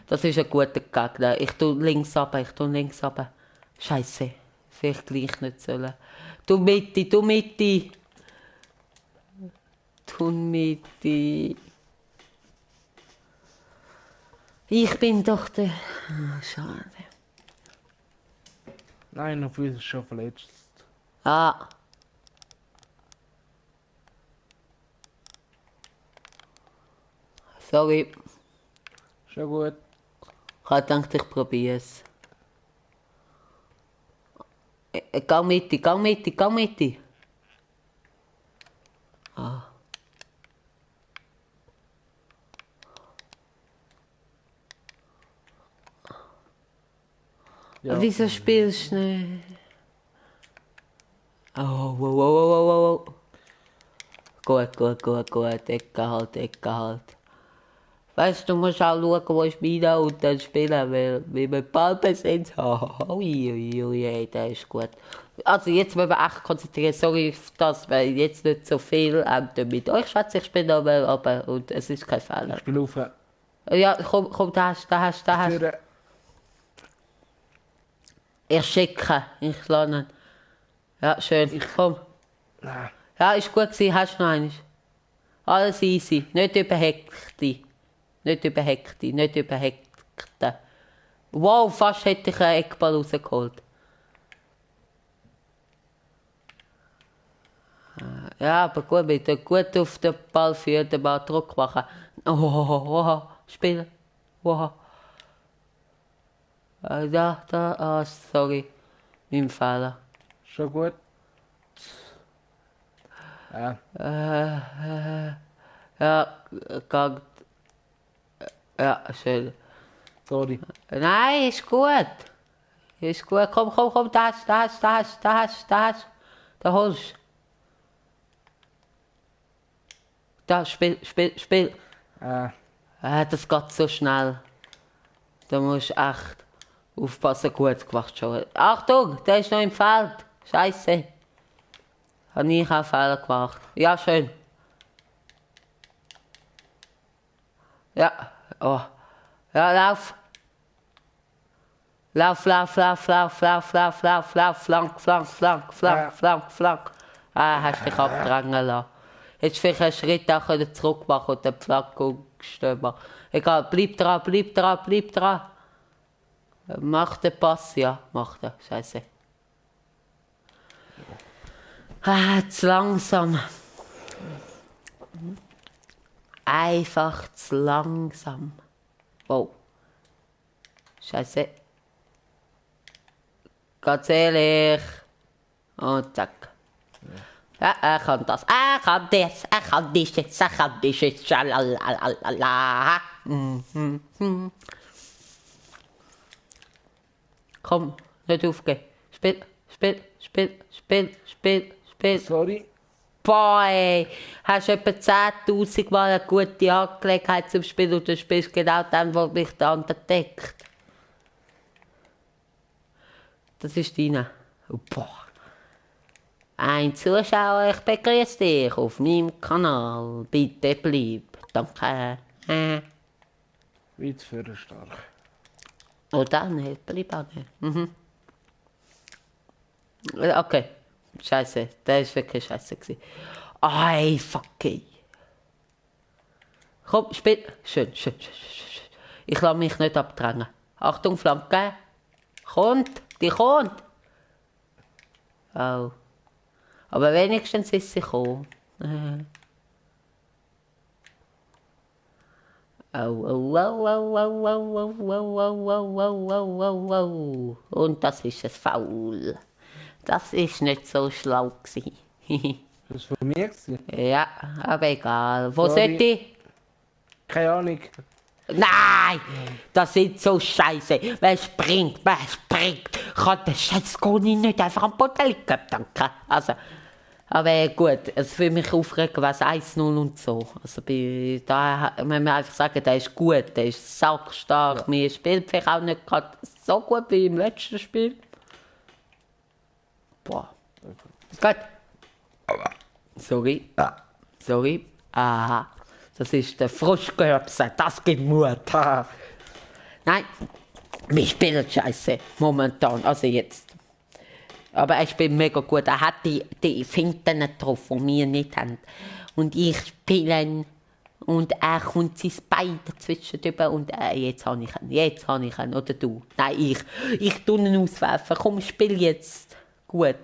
[SPEAKER 2] Das ist ein guter Gegner. Ich tu links runter. Scheiße. Vielleicht gleich nicht sollen. Du Mitte. Tu Mitte. Ich bin doch der... Ah, schade.
[SPEAKER 1] Nein, auf uns ist schon verletzt.
[SPEAKER 2] Ah. Sorry.
[SPEAKER 1] Schon gut.
[SPEAKER 2] Ich habe gedacht, ich probiere es. Gang Mitte. Ah.
[SPEAKER 1] Ja.
[SPEAKER 2] Wieso spielst du nicht? Oh, wow. Gut. Ecke halt. Weißt du, musst auch schauen, wo ist meine und dann spielen, weil wir Ballbesitz haben. Ui, das ist gut. Also jetzt müssen wir echt konzentrieren. Sorry, dass wir jetzt nicht so viel mit euch schwätzen. Ich spiele nochmal, aber und es ist kein Fehler.
[SPEAKER 1] Ich spiele auf.
[SPEAKER 2] Ja, komm, da hast.
[SPEAKER 1] Für,
[SPEAKER 2] Ich schicke, ich lerne. Ja, schön, komm.
[SPEAKER 1] nein.
[SPEAKER 2] Ja, ist gut gewesen, hast du noch eines? Alles easy, nicht überhekte. Wow, fast hätte ich einen Eckball rausgeholt. Ja, aber gut, bitte gut auf den Ball führen, mal Druck machen. Oh, spielen. Wow. Sorry. Mein Fehler.
[SPEAKER 1] Schon gut. Ja.
[SPEAKER 2] Ja, gang. Ja, schön.
[SPEAKER 1] Sorry.
[SPEAKER 2] Nein, ist gut. Komm, da hast. Da holst. Da, spiel. Das geht so schnell. Da musst du echt aufpassen, gut gemacht schon. Achtung, der ist noch im Feld. Scheiße. Habe ich auch Fehler gemacht. Ja, schön. Ja, oh. Ja, lauf. Lauf, flank. Ah, hast dich abdrängen lassen. Hättest vielleicht einen Schritt auch zurück machen und den Flank stören. Egal, bleib dran. Mach den Pass, ja, mach den. Scheiße. Zu langsam. Einfach zu langsam. Wow. Scheiße. Ganz ehrlich. Und zack. Ja, er kann das. Er kann dich jetzt. Schalalala. Komm, nicht aufgeben. Spiel.
[SPEAKER 1] Sorry.
[SPEAKER 2] Boah, hast du etwa 10.000 Mal eine gute Angelegenheit zum Spielen und du spielst genau dann, wo mich der andere deckt. Das ist deine. Boah. Ein Zuschauer, ich begrüße dich auf meinem Kanal. Bitte bleib. Danke.
[SPEAKER 1] Weit für stark.
[SPEAKER 2] Oh, dann nicht. Bleib auch nicht. Okay. Scheiße. Das war wirklich scheiße. Ei, fuck. Komm, spiel. Schön. Ich lasse mich nicht abdrängen. Achtung, Flanke. Die kommt. Oh. Aber wenigstens ist sie gekommen. Au, au, au, au, au, au, au, au, au, au, au, au, au, au. Und das ist ein Foul. Das ist nicht so schlau gewesen.
[SPEAKER 1] Das war von mir gewesen.
[SPEAKER 2] Ja, aber egal. Wo
[SPEAKER 1] Sorry.
[SPEAKER 2] sollte ich?
[SPEAKER 1] Keine Ahnung.
[SPEAKER 2] Nein! Das ist so scheiße. Wer springt? Kann der scheiß Goni nicht einfach am Boden liegen? Danke. Also, aber gut, es würde mich aufregen, was 1-0 und so. Also da muss man einfach sagen, der ist gut, der ist sackstark.
[SPEAKER 1] Ja.
[SPEAKER 2] Mir spielt vielleicht auch nicht gerade so gut wie im letzten Spiel. Boah. Gut. Sorry. Sorry. Aha. Das ist der Frischgehöpse. Das gibt Mut. Nein. Wir spielen scheiße. Momentan. Also jetzt. Aber er spielt mega gut. Er hat die Finten getroffen, die wir nicht haben. Und ich spiele und er kommt sein Bein dazwischen drüber und jetzt habe ich ihn. Oder du. Nein, ich. Ich tue ihn auswerfen. Komm, spiel jetzt. Gut.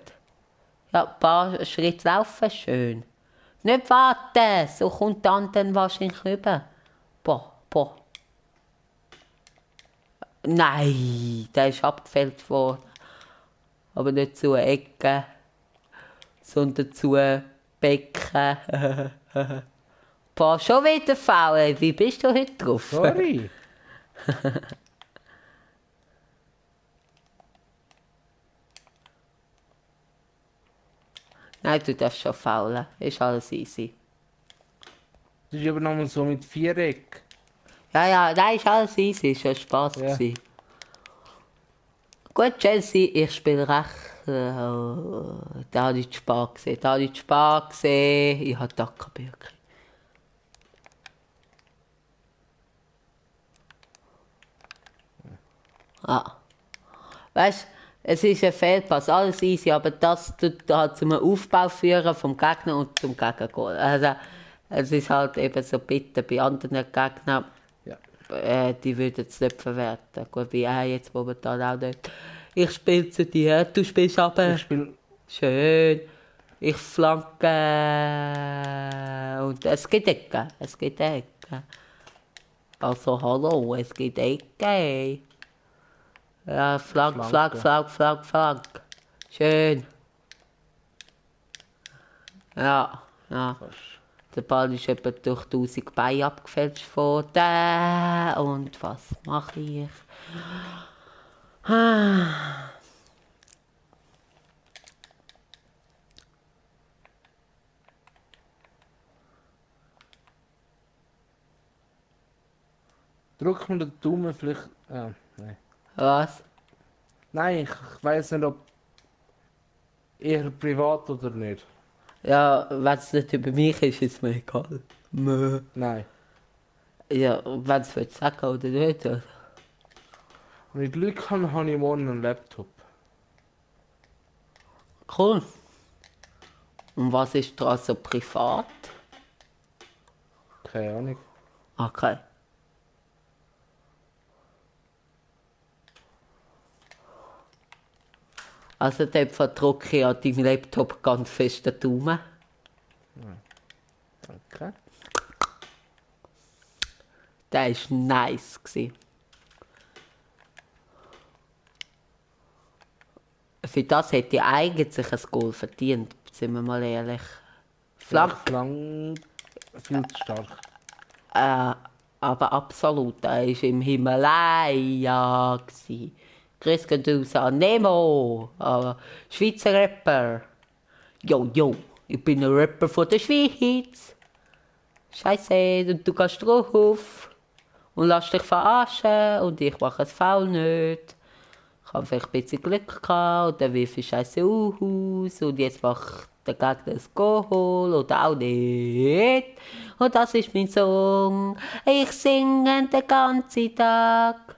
[SPEAKER 2] Ja, ein paar Schritte laufen, schön. Nicht warten, so kommt dann wahrscheinlich rüber. Boah. Nein, der ist abgefällt worden. Aber nicht zu Ecken, sondern zu Becken. Boah, schon wieder faul. Wie bist du heute drauf?
[SPEAKER 1] Sorry.
[SPEAKER 2] Nein, du darfst schon faulen. Ist alles easy.
[SPEAKER 1] Das ist aber nochmal so mit Viereck.
[SPEAKER 2] Ja, nein, ist alles easy. Ist ja Spaß
[SPEAKER 1] Ja.
[SPEAKER 2] gewesen. Gut, Chelsea, ich spiele recht. Da habe ich zu spät gesehen. Ich habe Dackerbürger. Weißt du, es ist ein Fehlpass, alles easy, aber das tut halt zum Aufbau führen vom Gegner und zum Gegengol. Also, es ist halt eben so bitter bei anderen Gegnern.
[SPEAKER 1] Ja.
[SPEAKER 2] Die würden es nicht verwerten. Gut, wie er jetzt momentan auch nicht. Ich spiele zu dir, du spielst aber.
[SPEAKER 1] Ich spiele.
[SPEAKER 2] Schön. Ich flanke. Und es gibt Ecken. Also hallo, es gibt Ecken. Ja, Flank. Schön. Ja.
[SPEAKER 1] Fast.
[SPEAKER 2] Der Ball ist etwa durch 1000 Beine abgefälscht worden. Und was mache ich?
[SPEAKER 1] Drück mir den Daumen vielleicht. Ah, nein.
[SPEAKER 2] Was?
[SPEAKER 1] Nein, ich weiß nicht, ob eher privat oder nicht.
[SPEAKER 2] Ja, wenn es nicht über mich ist, ist mir egal. Mö.
[SPEAKER 1] Nein.
[SPEAKER 2] Ja, wenn es sagen oder nicht. Oder?
[SPEAKER 1] Wenn ich Glück habe, habe ich morgen einen Laptop.
[SPEAKER 2] Cool. Und was ist da so privat?
[SPEAKER 1] Keine Ahnung.
[SPEAKER 2] Okay. Also dort verdrücke ich an deinem Laptop ganz fest den Daumen.
[SPEAKER 1] Danke.
[SPEAKER 2] Der war nice. Für das hätte ich eigentlich ein Goal verdient, sind wir mal ehrlich. Flank.
[SPEAKER 1] Flank. Viel zu stark.
[SPEAKER 2] Aber absolut, er war im Himalaya. Grüß Gott raus an Nemo, Schweizer Rapper. Jo, ich bin ein Rapper von der Schweiz. Scheiße, und du gehst drauf und lässt dich verarschen und ich mache es faul nicht. Ich habe vielleicht ein bisschen Glück gehabt und dann wirf ich Scheiße aus und jetzt macht der Gegner ein Goal oder auch nicht. Und das ist mein Song. Ich singe den ganzen Tag.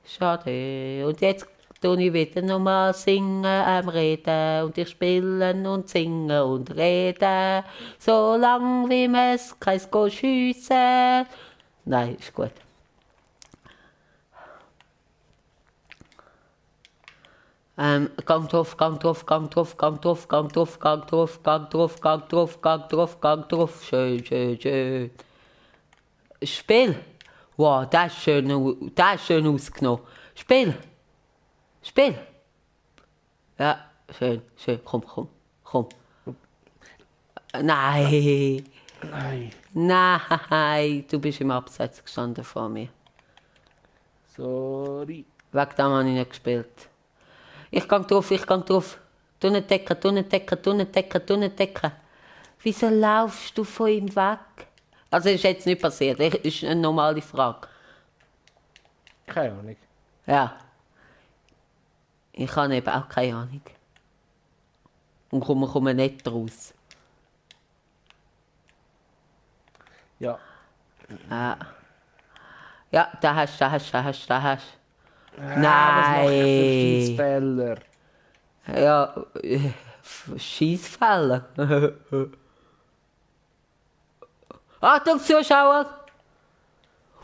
[SPEAKER 2] Schade. Und jetzt tue ich wieder nochmal singen, reden. Und ich spiele und singe und rede. So lang wie man es kein Goal schiessen. Nein, ist gut. Gang drauf, Gang drauf, Gang drauf, Gang drauf, Gang drauf, Gang drauf, Gang drauf, Gang drauf, Gang drauf, Gang drauf. Schön, schön, schön. Spiel. Wow, das ist schön ausgenommen. Spiel. Spiel. Ja, schön, schön. Komm. Nein.
[SPEAKER 1] Nein.
[SPEAKER 2] Nein, du bist im Abseits gestanden vor mir.
[SPEAKER 1] Sorry.
[SPEAKER 2] Wegen dem habe ich nicht gespielt. Ich gang drauf. Du nicht decken. Wieso laufst du von ihm weg? Also, das ist jetzt nicht passiert. Das ist eine normale Frage.
[SPEAKER 1] Keine Ahnung.
[SPEAKER 2] Ja. Ich habe eben auch keine Ahnung. Und komme nicht raus.
[SPEAKER 1] Ja.
[SPEAKER 2] Ja, da hast.
[SPEAKER 1] Was macht der
[SPEAKER 2] Nein.
[SPEAKER 1] Schiedsfehler?
[SPEAKER 2] Ja, Scheissfälle. Achtung, Zuschauer!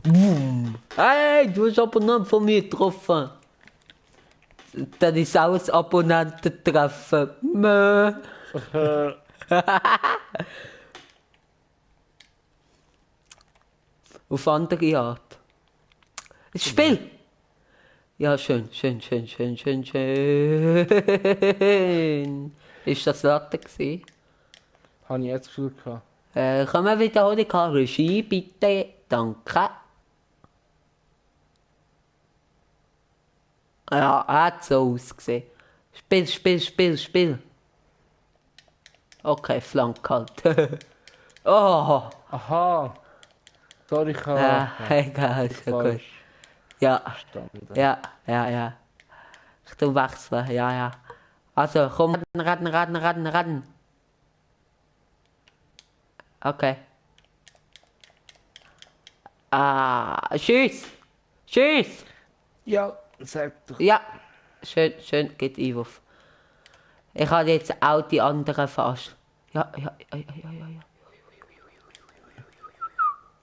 [SPEAKER 2] Boom. Hey, du hast Abonnent von mir getroffen. Dann ist auch ein Abonnententreffen. Mö. Auf andere Art. Ein Spiel! Ja, schön. Ist das Latte gewesen?
[SPEAKER 1] Habe ich jetzt das Gefühl gehabt.
[SPEAKER 2] Können wir wiederholen? Regie, bitte. Danke. Ja, hat so ausgesehen. Spiel. Okay, Flank halt. Oh.
[SPEAKER 1] Aha. Sorry, ich habe
[SPEAKER 2] Egal, ist ja gut.
[SPEAKER 1] falsch
[SPEAKER 2] Ja.
[SPEAKER 1] verstanden.
[SPEAKER 2] Ja. Ich tu wechseln, ja. Also, komm, raten. Okay. Tschüss.
[SPEAKER 1] Ja, sag doch.
[SPEAKER 2] Ja. Schön, geht Einwurf. Ich habe jetzt auch die anderen fast. Ja.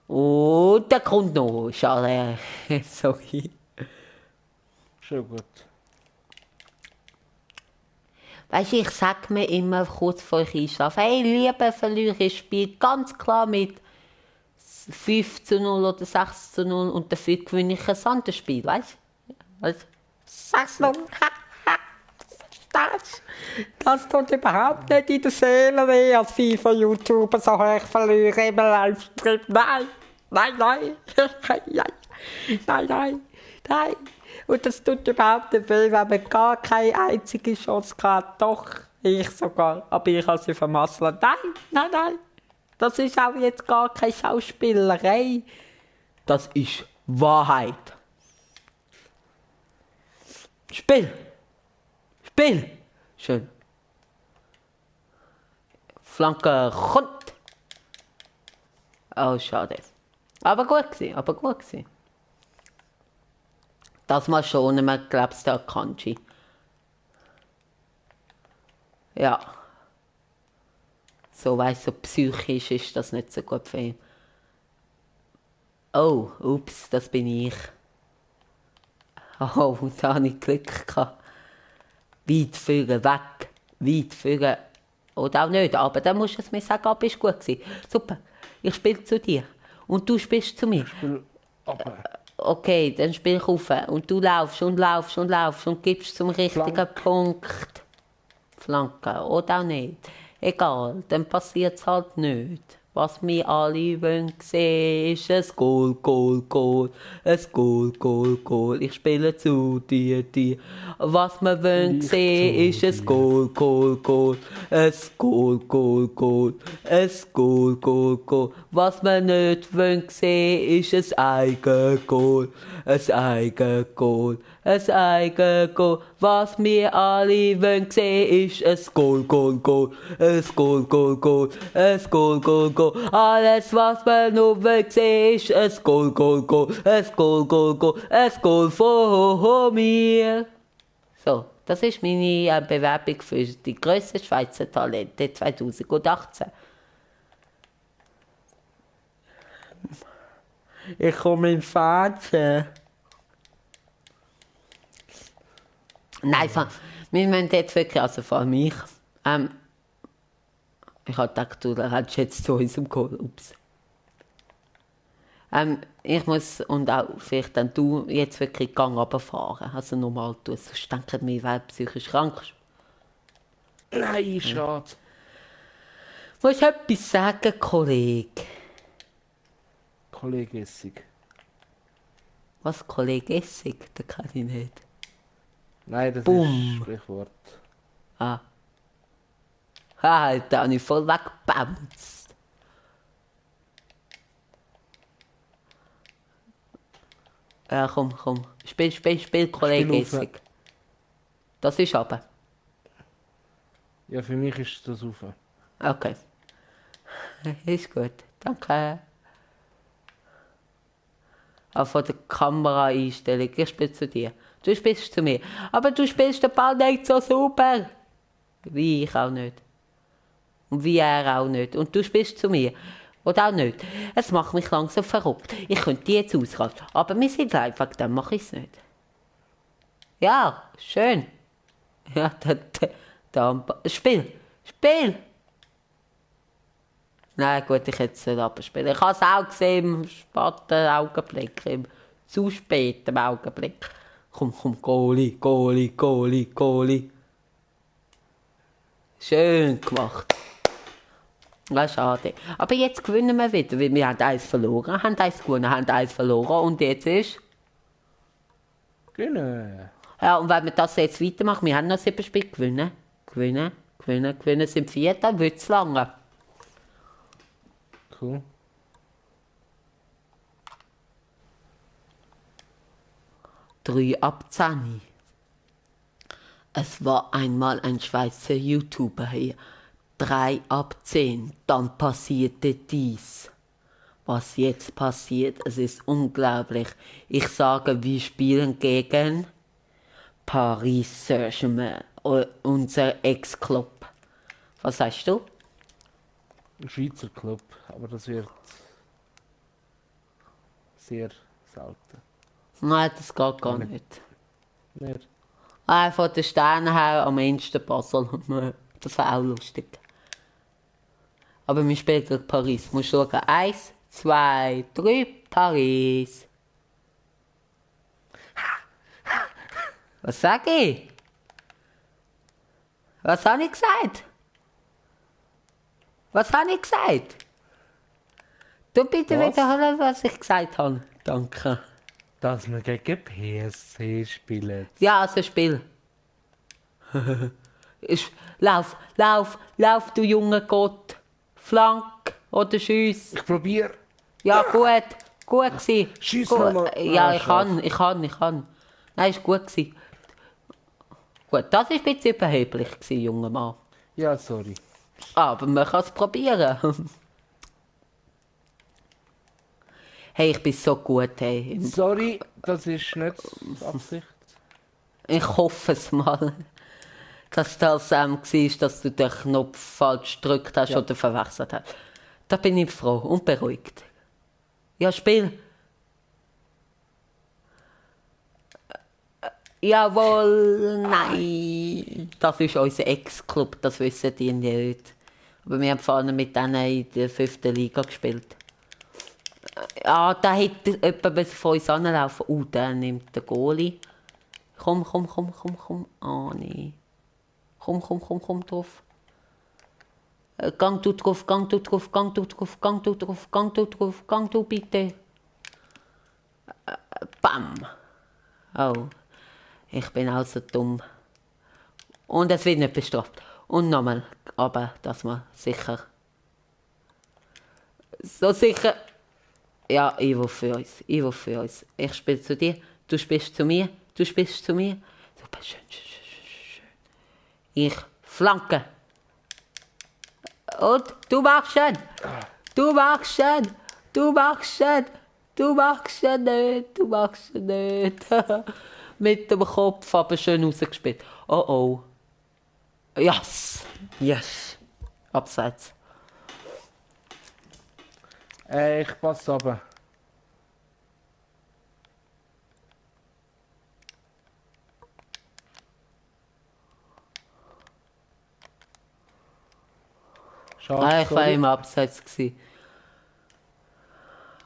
[SPEAKER 2] Und der kommt noch. Schade. Sorry.
[SPEAKER 1] Schon gut.
[SPEAKER 2] Weißt du, ich sag mir immer kurz vor ich einschlafe, hey, lieber Verlierer, ich spiele ganz klar mit 5:0 oder 6:0 und dafür gewinne ich ein anderes Spiel, weißt du? 6:0. Das tut überhaupt nicht in der Seele weh, als FIFA-YouTuber so hoch verlieren im Livestream. Nein. Und das tut überhaupt nicht weh, wenn man gar keine einzige Chance hat. Doch, ich sogar. Aber ich habe sie vermasselt. Nein. Das ist auch jetzt gar keine Schauspielerei. Das ist Wahrheit. Spiel. Schön. Flanke kommt. Oh, schade. Aber gut gewesen. Das mal schon, man glaubt der Kanji. Ja. So weiss, so psychisch ist das nicht so gut für ihn. Oh, ups, das bin ich. Oh, da habe ich Glück gehabt. Weit führen. Oder auch nicht, aber dann musst du es mir sagen, aber ist gut gewesen. Super, ich spiele zu dir. Und du spielst zu mir. Okay, dann spiel ich auf. Und du laufst und gibst zum richtigen Punkt. Flanke. Oder auch nicht. Egal, dann passiert es halt nicht. Was wir alle wollen sehen, ist ein Goal. Ein Goal. Ich spiele zu dir. Was wir wollen sehen, ist ein Goal. Ein Goal. Ein Goal. Was wir nicht wollen sehen, ist ein Eigengoal. Ein Eigengoal. Was wir alle wollen sehen, ist ein Goal. Ein Goal. Alles, was wir nur wollen sehen, ist ein Goal. Ein Goal von mir. So, das ist meine Bewerbung für die grössten Schweizer Talente 2018. Ich komme in Fernsehen. Nein, Wir müssen jetzt wirklich, also vor allem ich habe gedacht, du hättest jetzt zu unserem Kohl. Ups. Ich muss, und auch vielleicht dann du, jetzt wirklich Gang runterfahren. Also normal tun, sonst denken wir, wer psychisch krank ist.
[SPEAKER 1] Nein, schade.
[SPEAKER 2] Musst du etwas sagen, Kollege?
[SPEAKER 1] Kollege Essig.
[SPEAKER 2] Was, Kollege Essig? Das kann ich nicht.
[SPEAKER 1] Nein, das
[SPEAKER 2] Bumm.
[SPEAKER 1] ist Sprichwort.
[SPEAKER 2] Ah. Ah, da habe ich voll weggebounced. Ja, komm. Spiel, Kollege
[SPEAKER 1] Spiel rauf.
[SPEAKER 2] Essig. Das ist aber.
[SPEAKER 1] Ja, für mich ist das rauf.
[SPEAKER 2] Okay. Ist gut. Danke. Auch von der Kameraeinstellung. Ich spiele zu dir. Du spielst zu mir. Aber du spielst den Ball nicht so super. Wie ich auch nicht. Und wie er auch nicht. Und du spielst zu mir. Oder auch nicht. Es macht mich langsam verrückt. Ich könnte die jetzt ausrasten. Aber wir sind einfach, dann mache ich es nicht. Ja, schön. Ja, da. Spiel. Nein, gut, ich hätte es nicht abspielen. Ich habe es auch gesehen im späten Augenblick, im zu späten Augenblick. Komm, Goalie. Schön gemacht. Ja, schade. Aber jetzt gewinnen wir wieder, weil wir haben eins verloren, haben eins gewonnen, haben eins verloren und jetzt ist...
[SPEAKER 1] Genau.
[SPEAKER 2] Ja, und wenn wir das jetzt weitermachen, wir haben noch 7 Spiele gewinnen, sind 4, dann wird es lange.
[SPEAKER 1] Cool.
[SPEAKER 2] Drei ab 10. Es war einmal ein Schweizer YouTuber hier. 3 ab 10. Dann passierte dies. Was jetzt passiert, es ist unglaublich. Ich sage, wir spielen gegen Paris Saint-Germain, unser Ex-Club. Was sagst du?
[SPEAKER 1] Ein Schweizer Club, aber das wird sehr selten.
[SPEAKER 2] Nein, das geht gar nicht.
[SPEAKER 1] Nicht?
[SPEAKER 2] Von den Sternen her am ehesten Basel. Das wäre auch lustig. Aber wir spielen gegen Paris. Musst du schauen. 1, 2, 3, Paris. Was sag ich? Was habe ich gesagt? Du bitte
[SPEAKER 1] Was?
[SPEAKER 2] wiederholen, was ich gesagt habe. Danke.
[SPEAKER 1] Dass wir gegen PSC spielen.
[SPEAKER 2] Ja, also Spiel. Lauf, du junger Gott. Flank oder Schuss.
[SPEAKER 1] Ich probiere.
[SPEAKER 2] Ja, gut gsi.
[SPEAKER 1] Schiess
[SPEAKER 2] Gut.
[SPEAKER 1] nochmal.
[SPEAKER 2] Ja,
[SPEAKER 1] Ah,
[SPEAKER 2] ich kann. Nein, ist gut gsi. Gut, das war ein bisschen überheblich, junger Mann.
[SPEAKER 1] Ja, sorry.
[SPEAKER 2] Aber man kann es probieren. Hey, ich bin so gut, hey.
[SPEAKER 1] Sorry, das ist nicht Absicht.
[SPEAKER 2] Ich hoffe es mal, dass das war, dass du den Knopf falsch gedrückt hast
[SPEAKER 1] Ja.
[SPEAKER 2] oder verwechselt hast. Da bin ich froh und beruhigt. Ja, Spiel. Jawohl, nein. Das ist unser Ex-Club, das wissen die nicht. Aber wir haben vorne mit denen in der 5. Liga gespielt. Ja, da hätte jemand von uns anlaufen. Der nimmt den Goalie. Komm. Ah, nee. Komm drauf. Gang du drauf, gang du bitte. Bam. Oh, ich bin auch so dumm. Und es wird nicht bestraft. Und nochmal, aber das mal sicher. So sicher. Ja, Ivo für uns. Ich spiele zu dir, du spielst zu mir. Super, schön. Ich flanke. Und du machst es. nicht. Mit dem Kopf, aber schön rausgespielt. Oh. Yes. Abseits.
[SPEAKER 1] Ich passe aber. Schade,
[SPEAKER 2] Ich war im Abseits gewesen.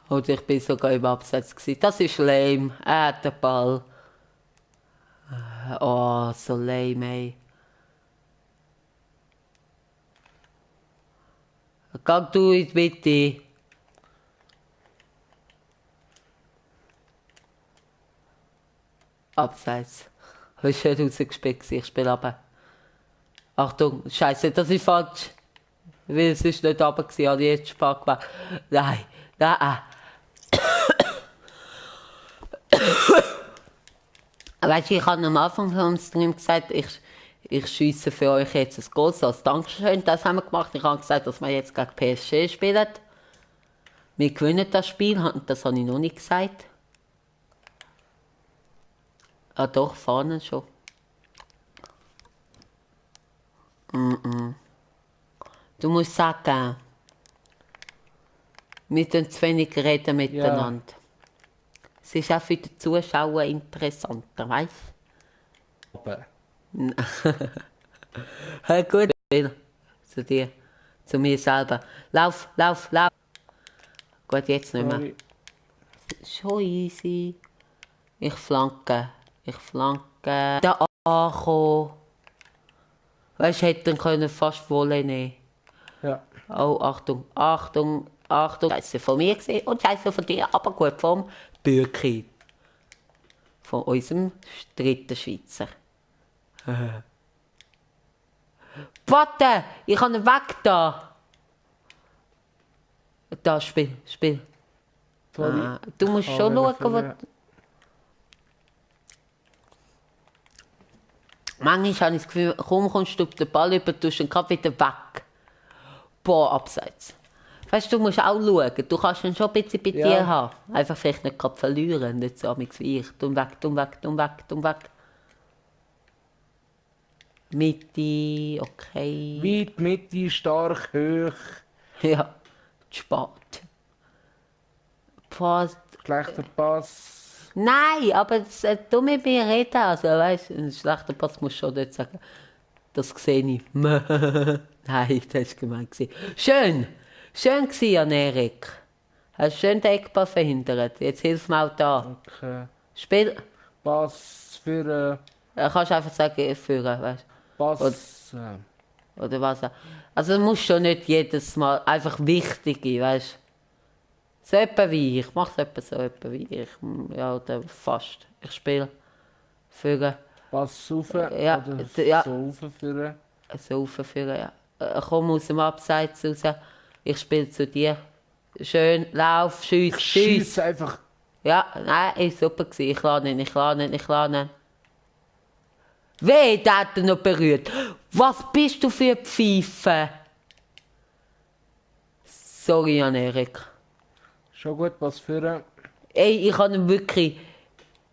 [SPEAKER 2] Oder ich bin sogar im Abseits gewesen. Das ist lame. Er hat den Ball. Oh, so lame, ey. Geh du in die Mitte. Abseits. Hast du schön rausgespielt, ich spiele runter. Achtung, Scheiße, das ist falsch. Weil es ist nicht runter gewesen, habe ich jetzt Spaß gemacht. Nein, nein. Weißt du, ich habe am Anfang vom Stream gesagt, ich schiesse für euch jetzt ein Goal, so als Dankeschön. Das haben wir gemacht. Ich habe gesagt, dass wir jetzt gegen PSG spielen. Wir gewinnen das Spiel, das habe ich noch nicht gesagt. Ah doch, vorne schon. Du musst sagen, wir tun zu wenig reden miteinander. Es ist auch für die Zuschauer interessanter, weißt
[SPEAKER 1] Aber
[SPEAKER 2] du? Hey, gut, Spiel. Zu dir. Zu mir selber. Lauf, lauf, lauf. Gut, jetzt nicht mehr.
[SPEAKER 1] sorry.
[SPEAKER 2] Schon easy. Ich flanke. Da ankommen. Weißt du, hätte dann können fast Wolle nehmen.
[SPEAKER 1] Ja.
[SPEAKER 2] Oh, Achtung, Achtung, Achtung. Scheiße von mir gesehen und Scheiße von dir, aber gut vom Bürki. Von unserem dritten Schweizer. Warte, ich kann ihn weg da. Da, Spiel.
[SPEAKER 1] Sorry.
[SPEAKER 2] Du musst schon schauen, was... Manchmal habe ich das Gefühl, kaum kommst du auf den Ball über, tust ihn gerade wieder weg. Boah, abseits. Weißt du, du musst auch schauen. Du kannst ihn schon ein bisschen bei dir haben. Einfach vielleicht nicht gerade verlieren, nicht so wie ich. Dumm weg. Mitte, okay.
[SPEAKER 1] Weit, Mitte, stark, hoch.
[SPEAKER 2] Ja, zu spät. Boah,
[SPEAKER 1] Schlechter Pass.
[SPEAKER 2] nein, aber du mit mir reden, also weißt du, ein schlechter Pass musst du schon nicht sagen. Das sehe ich. Nein, das war gemein. Schön gewesen, Jan Erik. Hast du schön den Eckball verhindert. Jetzt hilf mir auch da.
[SPEAKER 1] Okay.
[SPEAKER 2] Spiel.
[SPEAKER 1] Pass für.
[SPEAKER 2] Kannst du einfach sagen, führen, weißt du.
[SPEAKER 1] Pass.
[SPEAKER 2] Oder was auch. Also du musst schon nicht jedes Mal einfach wichtige, weißt du. So etwa wie ich. Mach es etwa so etwa wie ich. Ja, oder fast. Ich spiele. Führen.
[SPEAKER 1] Pass rauf.
[SPEAKER 2] Ja,
[SPEAKER 1] Oder
[SPEAKER 2] ja.
[SPEAKER 1] so raufführen.
[SPEAKER 2] So raufführen, ja. Komm aus dem Abseits raus. Ich spiele zu dir. Schön, lauf, schiess.
[SPEAKER 1] Schieß einfach.
[SPEAKER 2] Ja, nein, ist super gewesen. Ich lade ihn. Weh, der hat ihn noch berührt. Was bist du für ein Pfeife? Sorry, Jan Erik.
[SPEAKER 1] Schon gut, Pass führen.
[SPEAKER 2] Ey, ich habe ihn wirklich...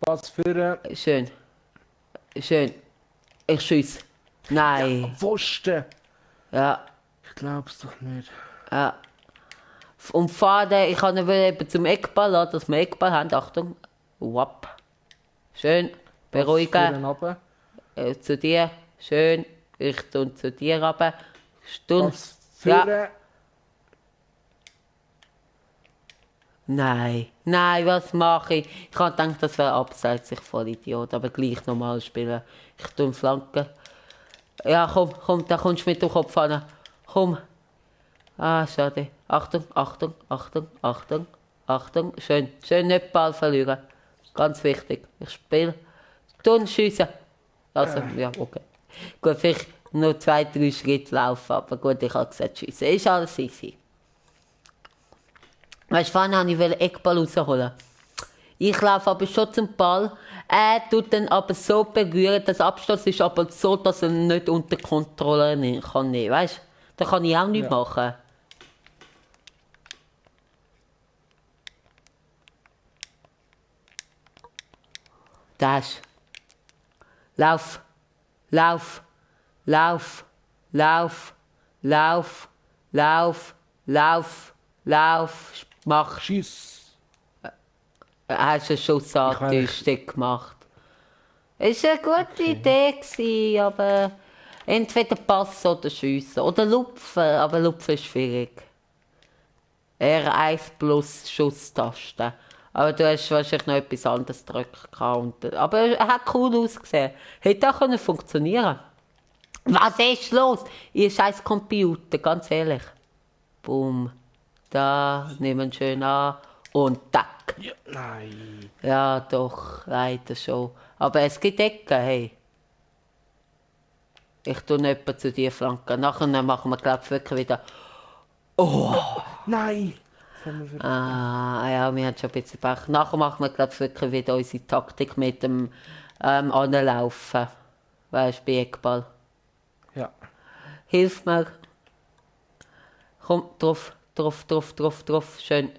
[SPEAKER 1] Pass führen.
[SPEAKER 2] Schön. Ich schiesse. Nein.
[SPEAKER 1] Pfosten.
[SPEAKER 2] Ja.
[SPEAKER 1] Ich glaub's doch nicht.
[SPEAKER 2] Ja. Und Faden, ich kann ihn eben zum Eckball lassen, dass wir Eckball haben. Achtung. Wapp. Schön. Beruhigen.
[SPEAKER 1] Pass runter.
[SPEAKER 2] Zu dir. Schön. Ich tue zu dir runter.
[SPEAKER 1] Pass führen.
[SPEAKER 2] Ja. Nein, was mache ich? Ich habe gedacht, das wäre abseits, ich voll Idiot, aber gleich normal spielen. Ich tue Flanken. Ja, komm, da kommst du mit dem Kopf an. Komm. Ah, schade. Achtung. Schön nicht Ball verlieren. Ganz wichtig. Ich spiele. Tun, schiessen. Also, ja, okay. Gut, vielleicht noch 2-3 Schritte laufen, aber gut, ich habe gesagt, schiessen. Ist alles easy. Weißt du, vorhin wollte ich Eckball rausholen. Ich laufe aber schon zum Ball. Er tut dann aber so berühren, das Abstoß ist aber so, dass er nicht unter Kontrolle nehmen kann. Weißt du, da kann ich auch nichts machen. Das. Lauf. Mach.
[SPEAKER 1] Schieß.
[SPEAKER 2] Hast du einen Schuss angetäuscht gemacht? Es war eine gute Idee, gewesen, aber Entweder Pass oder Schiessen. Oder Lupfen, aber Lupfen ist schwierig. R1 plus Schusstaste. Aber du hast wahrscheinlich noch etwas anderes drücken. Aber er hat cool ausgesehen. Hätte auch funktionieren können. Was ist los? Ihr scheiß Computer, ganz ehrlich. Boom. Da, nehmen schön an. Und tack.
[SPEAKER 1] Ja, nein.
[SPEAKER 2] Ja, doch, leider schon. Aber es gibt Ecken, hey. Ich tue nicht etwa zu dir flanken. Nachher machen wir, glaube ich, wirklich wieder. Oh!
[SPEAKER 1] Nein!
[SPEAKER 2] Ah, ja, wir haben schon ein bisschen Pech. Nachher machen wir, glaube ich, wirklich wieder unsere Taktik mit dem Anlaufen. Weißt du, bei Eckball.
[SPEAKER 1] Ja.
[SPEAKER 2] Hilf mir. Komm, drauf. Schön.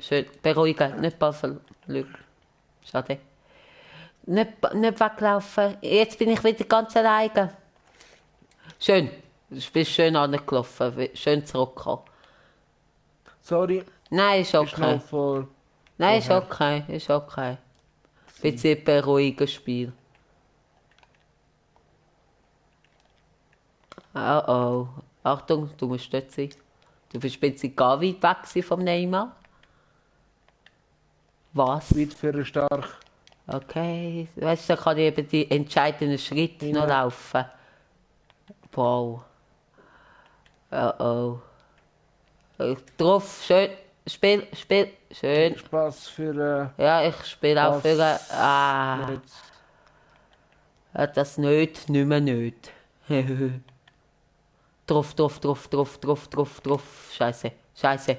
[SPEAKER 2] Beruhigen, nicht Ball verlieren. Schade. Nicht weglaufen. Jetzt bin ich wieder ganz alleine. Schön. Du bist schön angelaufen, schön zurückgekommen.
[SPEAKER 1] Sorry.
[SPEAKER 2] Nein, ist
[SPEAKER 1] Ist noch
[SPEAKER 2] okay.
[SPEAKER 1] vor...
[SPEAKER 2] Nein, ist okay. Bisschen beruhigen Spiel. Oh. Achtung, du musst dort sein. Du bist ein bisschen gar weit weg vom Neymar. Was?
[SPEAKER 1] Weit für stark.
[SPEAKER 2] Okay. Weißt du, da kann ich eben die entscheidenden Schritte noch laufen. Wow. Oh. Drauf, schön. Spiel. Schön.
[SPEAKER 1] Spaß für...
[SPEAKER 2] Ja, ich spiele auch für...
[SPEAKER 1] nicht.
[SPEAKER 2] Das nicht mehr nicht. Drauf. Scheiße.
[SPEAKER 1] Scheiße.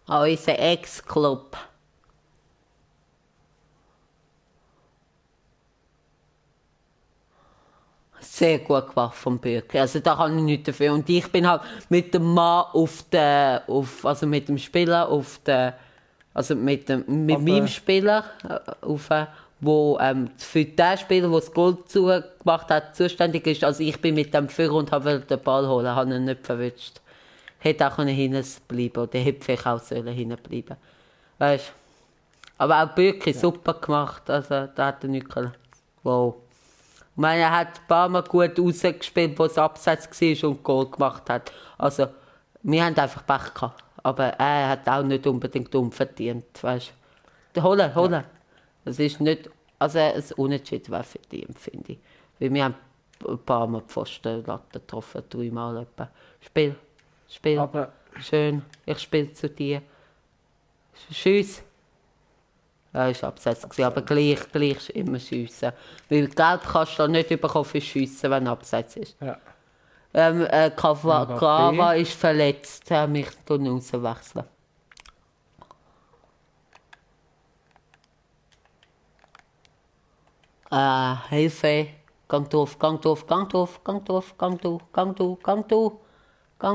[SPEAKER 2] Unser Ex-Club. Sehr gut gemacht vom Bürger. Also da kann ich nichts dafür. Und ich bin halt mit dem Mann also mit dem Spieler mit meinem Spieler wo für den Spieler, der das Goal zugemacht hat, zuständig ist. Also ich bin mit dem Führer und habe den Ball holen, habe ihn nicht verwünscht. Hätte auch hinten bleiben oder hätte vielleicht auch hinten bleiben. Weißt du? Aber auch Bürki super gemacht. Also da hat er nichts können. Wow. Ich meine, er hat ein paar Mal gut rausgespielt, wo es abseits war und Goal gemacht hat. Also, wir haben einfach Pech gehabt. Aber er hat auch nicht unbedingt unverdient, weißt du. Holen. Ja. Das ist nicht, also ein Unentschieden wäre verdient, finde ich. Weil wir haben ein paar Mal die Pfostenlatte getroffen, 3 Mal etwa. Spiel.
[SPEAKER 1] Aber
[SPEAKER 2] Schön, ich spiele zu dir. Tschüss. Ja, ist abseits gewesen, aber gleich immer schiessen. Weil Geld kannst du nicht bekommen für Schiessen, wenn abseits ist.
[SPEAKER 1] ja.
[SPEAKER 2] Grava ist verletzt, er mich rauswechseln. Hilfe. Gang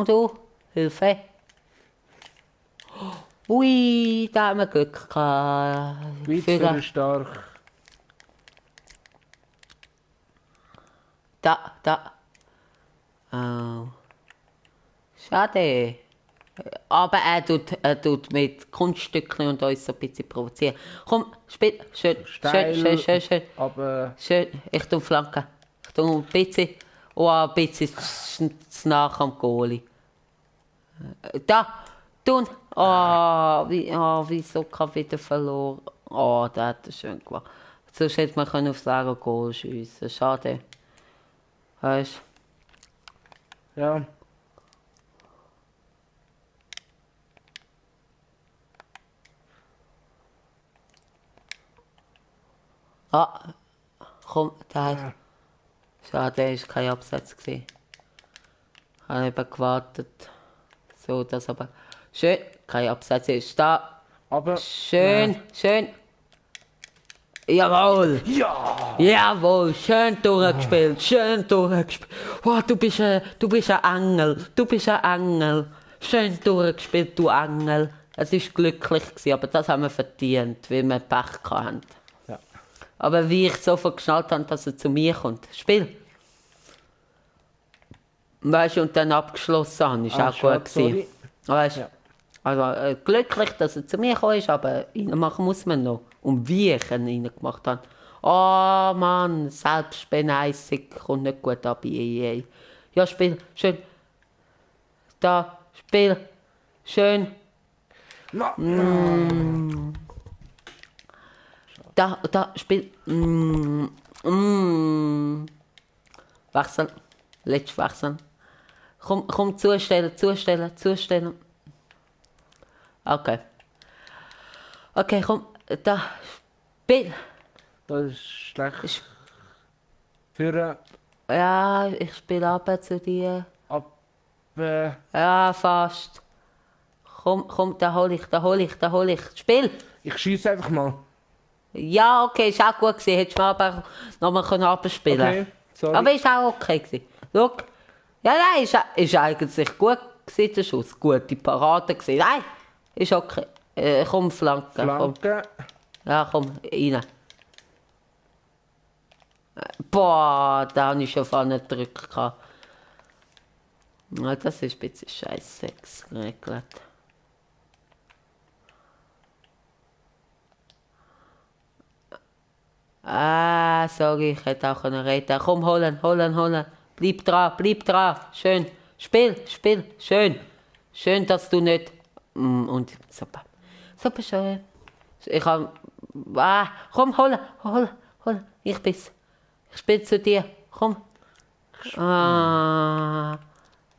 [SPEAKER 2] du. Hilfe. Ui, da haben wir Glück gehabt.
[SPEAKER 1] Weit für stark.
[SPEAKER 2] Da. Oh. Schade. Aber er tut mit Kunststückchen und uns so ein bisschen provozieren. Komm, spiel. Schön.
[SPEAKER 1] Aber...
[SPEAKER 2] Schön. Ich tue Flanken. Ich tue ein bisschen zu nach am Goalie. Da. Tun. Wieso kann wieder verloren? Oh, der hat es schön gemacht. Sonst hätte man aufs leere Goal schiessen. Schade. Weißt
[SPEAKER 1] du? Ja.
[SPEAKER 2] Komm, da. Schade, der war kein Absatz. Ich habe eben gewartet. So, das aber. Schön, kein Absatz ist da.
[SPEAKER 1] Aber.
[SPEAKER 2] Schön. Jawohl!
[SPEAKER 1] Ja!
[SPEAKER 2] Jawohl, schön durchgespielt. Oh, du bist ein Engel. Schön durchgespielt, du Engel. Es war glücklich, aber das haben wir verdient, weil wir Pech hatten.
[SPEAKER 1] Ja.
[SPEAKER 2] Aber wie ich sofort geschnallt habe, dass er zu mir kommt. Spiel! Weißt du, und dann abgeschlossen habe, ist auch gut gewesen. Weißt du? Ja. Also glücklich, dass er zu mir gekommen ist, aber reinmachen muss man noch. Und wie ich ihn reingemacht habe. Oh Mann, Selbstbeneissung kommt nicht gut ab bei EA. Ja, Spiel, schön. Da, Spiel, schön.
[SPEAKER 1] No.
[SPEAKER 2] Da, Spiel. Wechseln. Letztes Wechseln. Komm, zustellen. Okay. Okay, komm, da. Spiel.
[SPEAKER 1] Das ist schlecht. Für
[SPEAKER 2] Ja, ich spiele ab zu dir.
[SPEAKER 1] ab.
[SPEAKER 2] Ja, fast. Komm, da hol ich. Spiel!
[SPEAKER 1] Ich schieße einfach mal.
[SPEAKER 2] Ja, okay, ist auch gut gewesen. Hättest du mir aber nochmal abspielen können.
[SPEAKER 1] Okay, sorry.
[SPEAKER 2] Aber ist auch okay gewesen. Schau. Ja, nein, ist eigentlich gut gewesen, der Schuss. Gute Parade gewesen. Nein, ist okay. Komm, Flanke. Komm.
[SPEAKER 1] Flanke.
[SPEAKER 2] Ja, komm, rein. Boah, da habe ich schon vorne gedrückt. Ja, das ist ein bisschen scheiße geregelt. Ah, sorry, ich hätte auch reden können. Komm, holen. Bleib dran. Schön. Spiel, schön. Schön, dass du nicht... Und super. Super schön. Ich habe... Ah, komm, holen. Ich bin's. Ich spiele zu dir. Komm. Ah,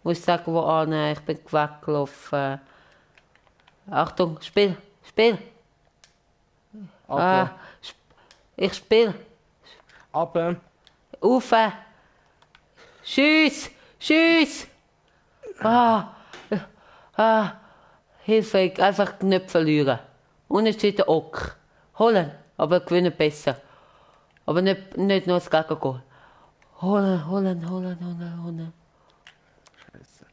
[SPEAKER 2] muss sagen, wo an? Ich bin weggelaufen. Achtung, Spiel. Ah, ich spiele.
[SPEAKER 1] Aber.
[SPEAKER 2] Auf. Tschüss. Hilfe, einfach nicht verlieren. Unentschieden ok. Holen, aber gewinnen besser. Aber nicht nur das Gegengoal. Holen.
[SPEAKER 1] Scheiße.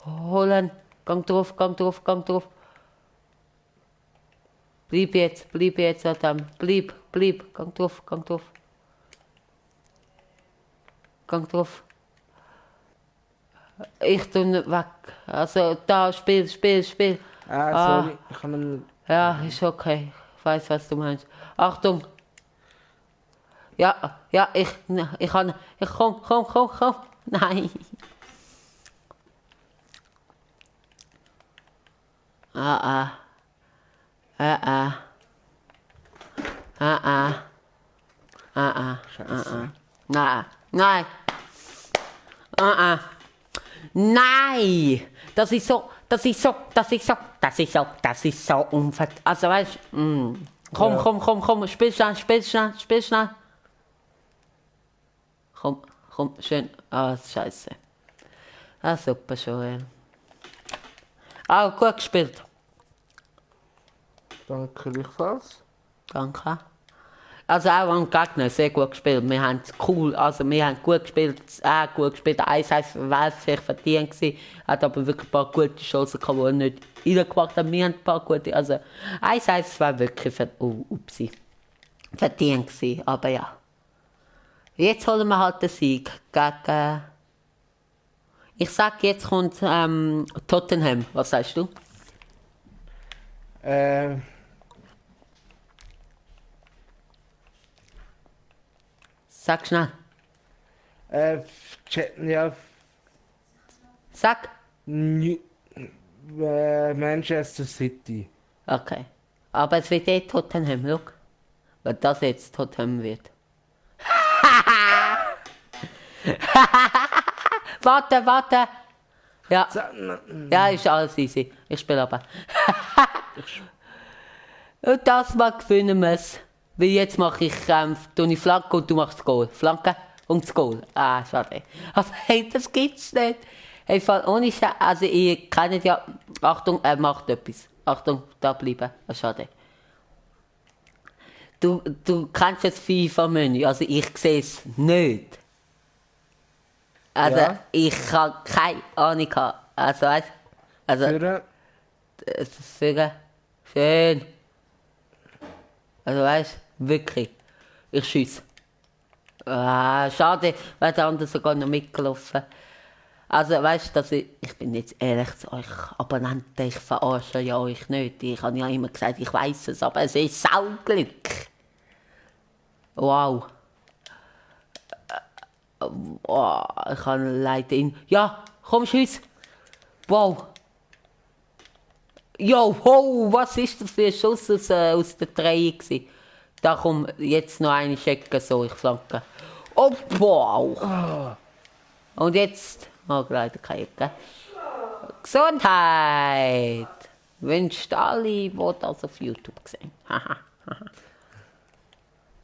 [SPEAKER 2] Holen. Gang drauf. Bleib jetzt, Adam. Bleib. Gang drauf. Ich tu nicht weg. Also, da, Spiel.
[SPEAKER 1] Sorry. Ich kann ihn.
[SPEAKER 2] Ja, ist okay. Ich weiß, was du meinst. Achtung. Ja, ich kann. Komm. Nein. Ah.
[SPEAKER 1] Scheiße.
[SPEAKER 2] Nein. Nein! Das ist so unver... Also weißt du, komm, spiel schnell. Komm, schön. Ah, scheiße. Ah, super, Joel. Ah, gut gespielt.
[SPEAKER 1] Danke, gleichfalls.
[SPEAKER 2] Danke. Also auch am Gegner sehr gut gespielt. Wir haben gut gespielt. 1-1 wäre es vielleicht verdient gewesen. Hat aber wirklich ein paar gute Chancen gehabt, die er nicht reingemacht haben. Wir haben ein paar gute. Also 1-1 war wirklich verdient gewesen. Aber ja. Jetzt holen wir halt den Sieg gegen... Ich sag, jetzt kommt Tottenham. Was sagst du? Sag schnell.
[SPEAKER 1] Ja.
[SPEAKER 2] Sag.
[SPEAKER 1] Manchester City.
[SPEAKER 2] Okay. Aber es wird Tottenham, schau. Weil das jetzt Tottenham wird. Warte. Ja. Ja, ist alles easy. Ich spiele aber. Und das mal gewinnen wir es. Weil jetzt mache ich Flanke und du machst das Goal. Flanke und das Goal. Ah, schade. Also, hey, das gibt's nicht. Hey, ohne Scheiß. Also, ihr kennt ja... Achtung, er macht etwas. Achtung, da bleiben. Ah, schade. Du kennst das FIFA-Menü. Also, ich sehe es nicht. Also,
[SPEAKER 1] Ja.
[SPEAKER 2] ich habe keine Ahnung. Also, weißt du? Also, schön. Also, weißt du, wirklich. Ich schiesse. Ah, schade, wäre der andere sogar noch mitgelaufen. Also, weißt du, ich bin jetzt ehrlich zu euch Abonnenten, ich verarsche ja euch nicht. Ich habe ja immer gesagt, ich weiß es, aber es ist Sauglück. Wow. Oh, ich habe leider ihn. Ja, komm, Schuss. Wow. Jo, ho, was ist das für ein Schuss aus der Dreie gewesen? Da komm, jetzt noch eine checken, so, ich flanke. Oh, wow. Und jetzt, oh, leider keine Ecke. Gesundheit. Wünscht alle, die das auf YouTube sehen.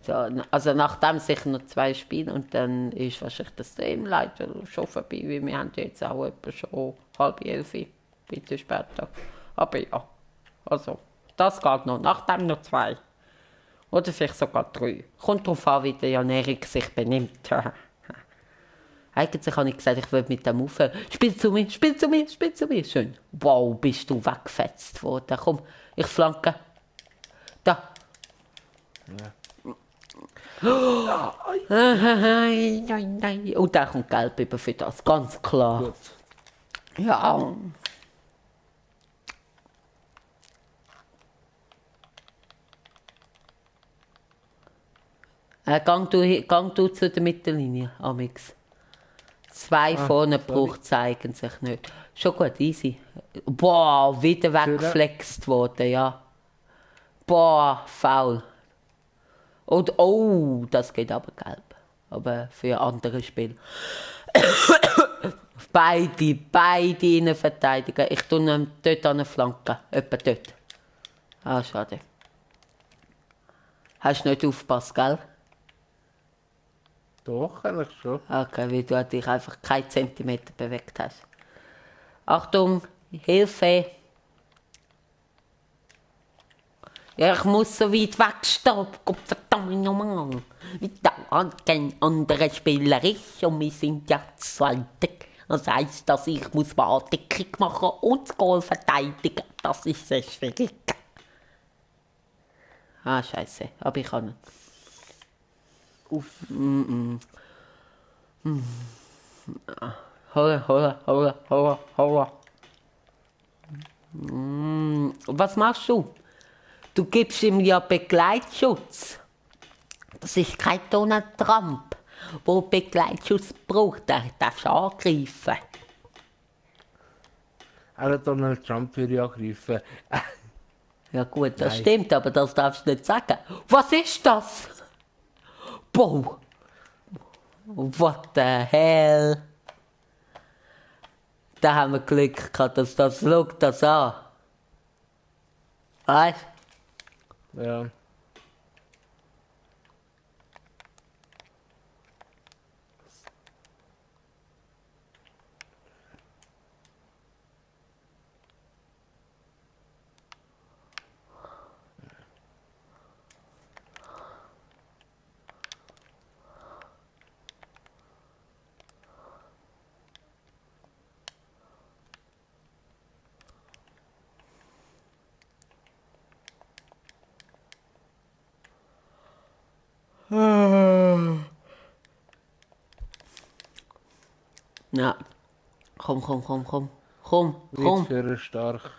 [SPEAKER 2] So, also nachdem sicher noch 2 Spiele und dann ist wahrscheinlich das Stream leider schon vorbei, weil wir haben jetzt auch etwa schon 10:30, bitte später. Aber ja, also das geht noch, nachdem noch 2. Oder vielleicht sogar 3. Kommt darauf an, wie der Jan-Erik sich benimmt. Eigentlich habe ich gesagt, ich will mit dem aufhören. Spiel zu mir, spiel zu mir, spiel zu mir. Schön. Wow, bist du weggefetzt worden. Komm, ich flanke. Da. Ja. Nein. Und da kommt Gelb über für das, ganz klar.
[SPEAKER 1] Gut.
[SPEAKER 2] Ja. Gang du zu der Mittellinie, Amix. 2 vorne braucht zeigen sich nicht. Schon gut, easy. Boah, wieder weggeflext worden, ja. Boah, faul. Und oh, das geht aber gelb. Aber für andere Spiele. beide Innenverteidiger. Ich tue ihn dort an der Flanke. Etwa dort. Ah, schade. Hast du nicht aufgepasst, gell?
[SPEAKER 1] Doch, eigentlich schon.
[SPEAKER 2] Okay, weil du dich einfach keinen Zentimeter bewegt hast. Achtung, Hilfe! Ja, ich muss so weit wegstehen. Gott verdammt nochmal. Wie da kein anderer Spieler ist und wir sind ja Zweite. Das heisst, dass ich muss Wartekrieg machen und das Goal verteidigen. Das ist sehr schwierig. Ah, scheiße. Aber ich kann nicht.
[SPEAKER 1] Uff.
[SPEAKER 2] Holla. Was machst du? Du gibst ihm ja Begleitschutz. Das ist kein Donald Trump, der Begleitschutz braucht. Der darf angreifen.
[SPEAKER 1] Auch Donald Trump würde ich angreifen.
[SPEAKER 2] Ja gut, das
[SPEAKER 1] Nein.
[SPEAKER 2] stimmt, aber das darfst du nicht sagen. Was ist das? Boah. What the hell? Da haben wir Glück gehabt, dass das schaut das an. Weißt du?
[SPEAKER 1] Ja.
[SPEAKER 2] Ja. Komm.
[SPEAKER 1] Nicht für stark.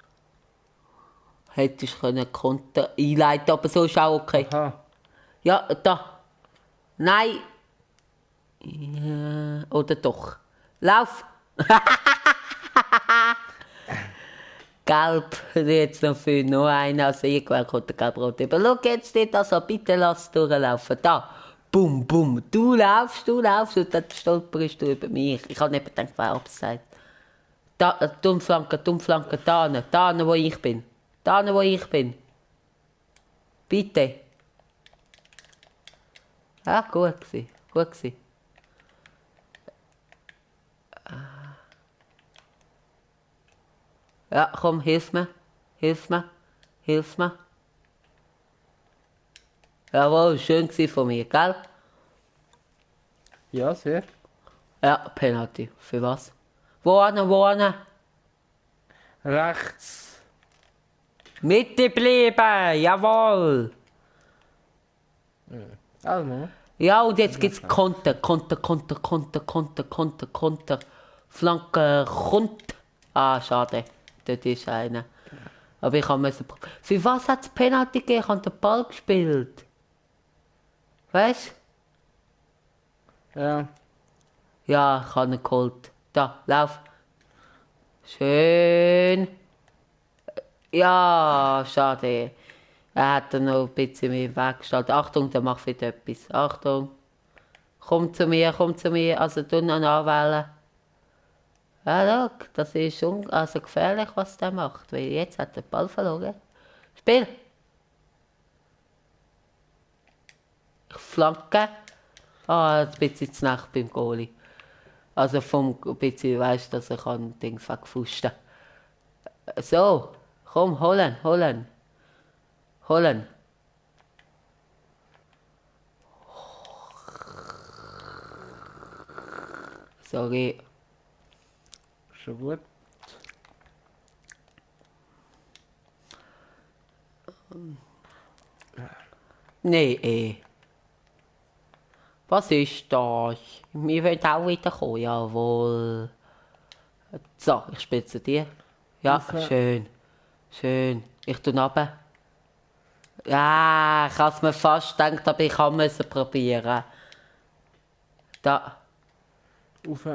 [SPEAKER 2] Hättest du können Konter einleiten, aber so ist auch okay.
[SPEAKER 1] Aha.
[SPEAKER 2] Ja, da. Nein. Ja, oder doch. Lauf. Gelb. Jetzt noch viel. Noch einer. Also irgendwann kommt der Gelb-Rot über. Schau jetzt nicht, also bitte lass durchlaufen. Da. Bum. Du laufst und dann stolperst du über mich. Ich habe nicht gedacht, wer abseit. Da, Dummflanke, da, wo ich bin. Wo ich bin. Bitte. Ja, gut gewesen. Ja, komm, hilf mir. Jawohl, schön gewesen von mir, gell?
[SPEAKER 1] Ja, sehr.
[SPEAKER 2] Ja, Penalty. Für was? Wo an?
[SPEAKER 1] Rechts.
[SPEAKER 2] Mitte bleiben, jawohl.
[SPEAKER 1] Also.
[SPEAKER 2] Ja, und jetzt gibt's Konter. Flanke kommt. Ah, schade. Dort ist einer. Aber ich habe müssen. Für was hat es Penalty gegeben? Ich habe den Ball gespielt. Weißt du?
[SPEAKER 1] Ja.
[SPEAKER 2] Ja, ich habe ihn geholt. Da, lauf. Schön. Ja, schade. Er hat dann noch ein bisschen mehr weggestellt. Achtung, der macht wieder etwas. Achtung. Komm zu mir, komm zu mir. Also, du noch anwählen. Ja, schau, das ist schon also gefährlich, was der macht. Weil jetzt hat er den Ball verloren. Spiel. Ich flanke. Ah, ein bisschen zu Nacht beim Goalie. Also vom ein bisschen, weißt du, dass ich an Dings wegfusten. So, komm, holen, holen. Holen. Sorry.
[SPEAKER 1] Schon gut.
[SPEAKER 2] Nee, Was ist das? Wir wollen auch wiederkommen, jawohl. So, ich spiele zu dir. Ja,
[SPEAKER 1] Rauf.
[SPEAKER 2] schön. Schön. Ich tue runter. Ja, ich habe es mir fast gedacht, aber ich musste probieren. Da.
[SPEAKER 1] Rauf.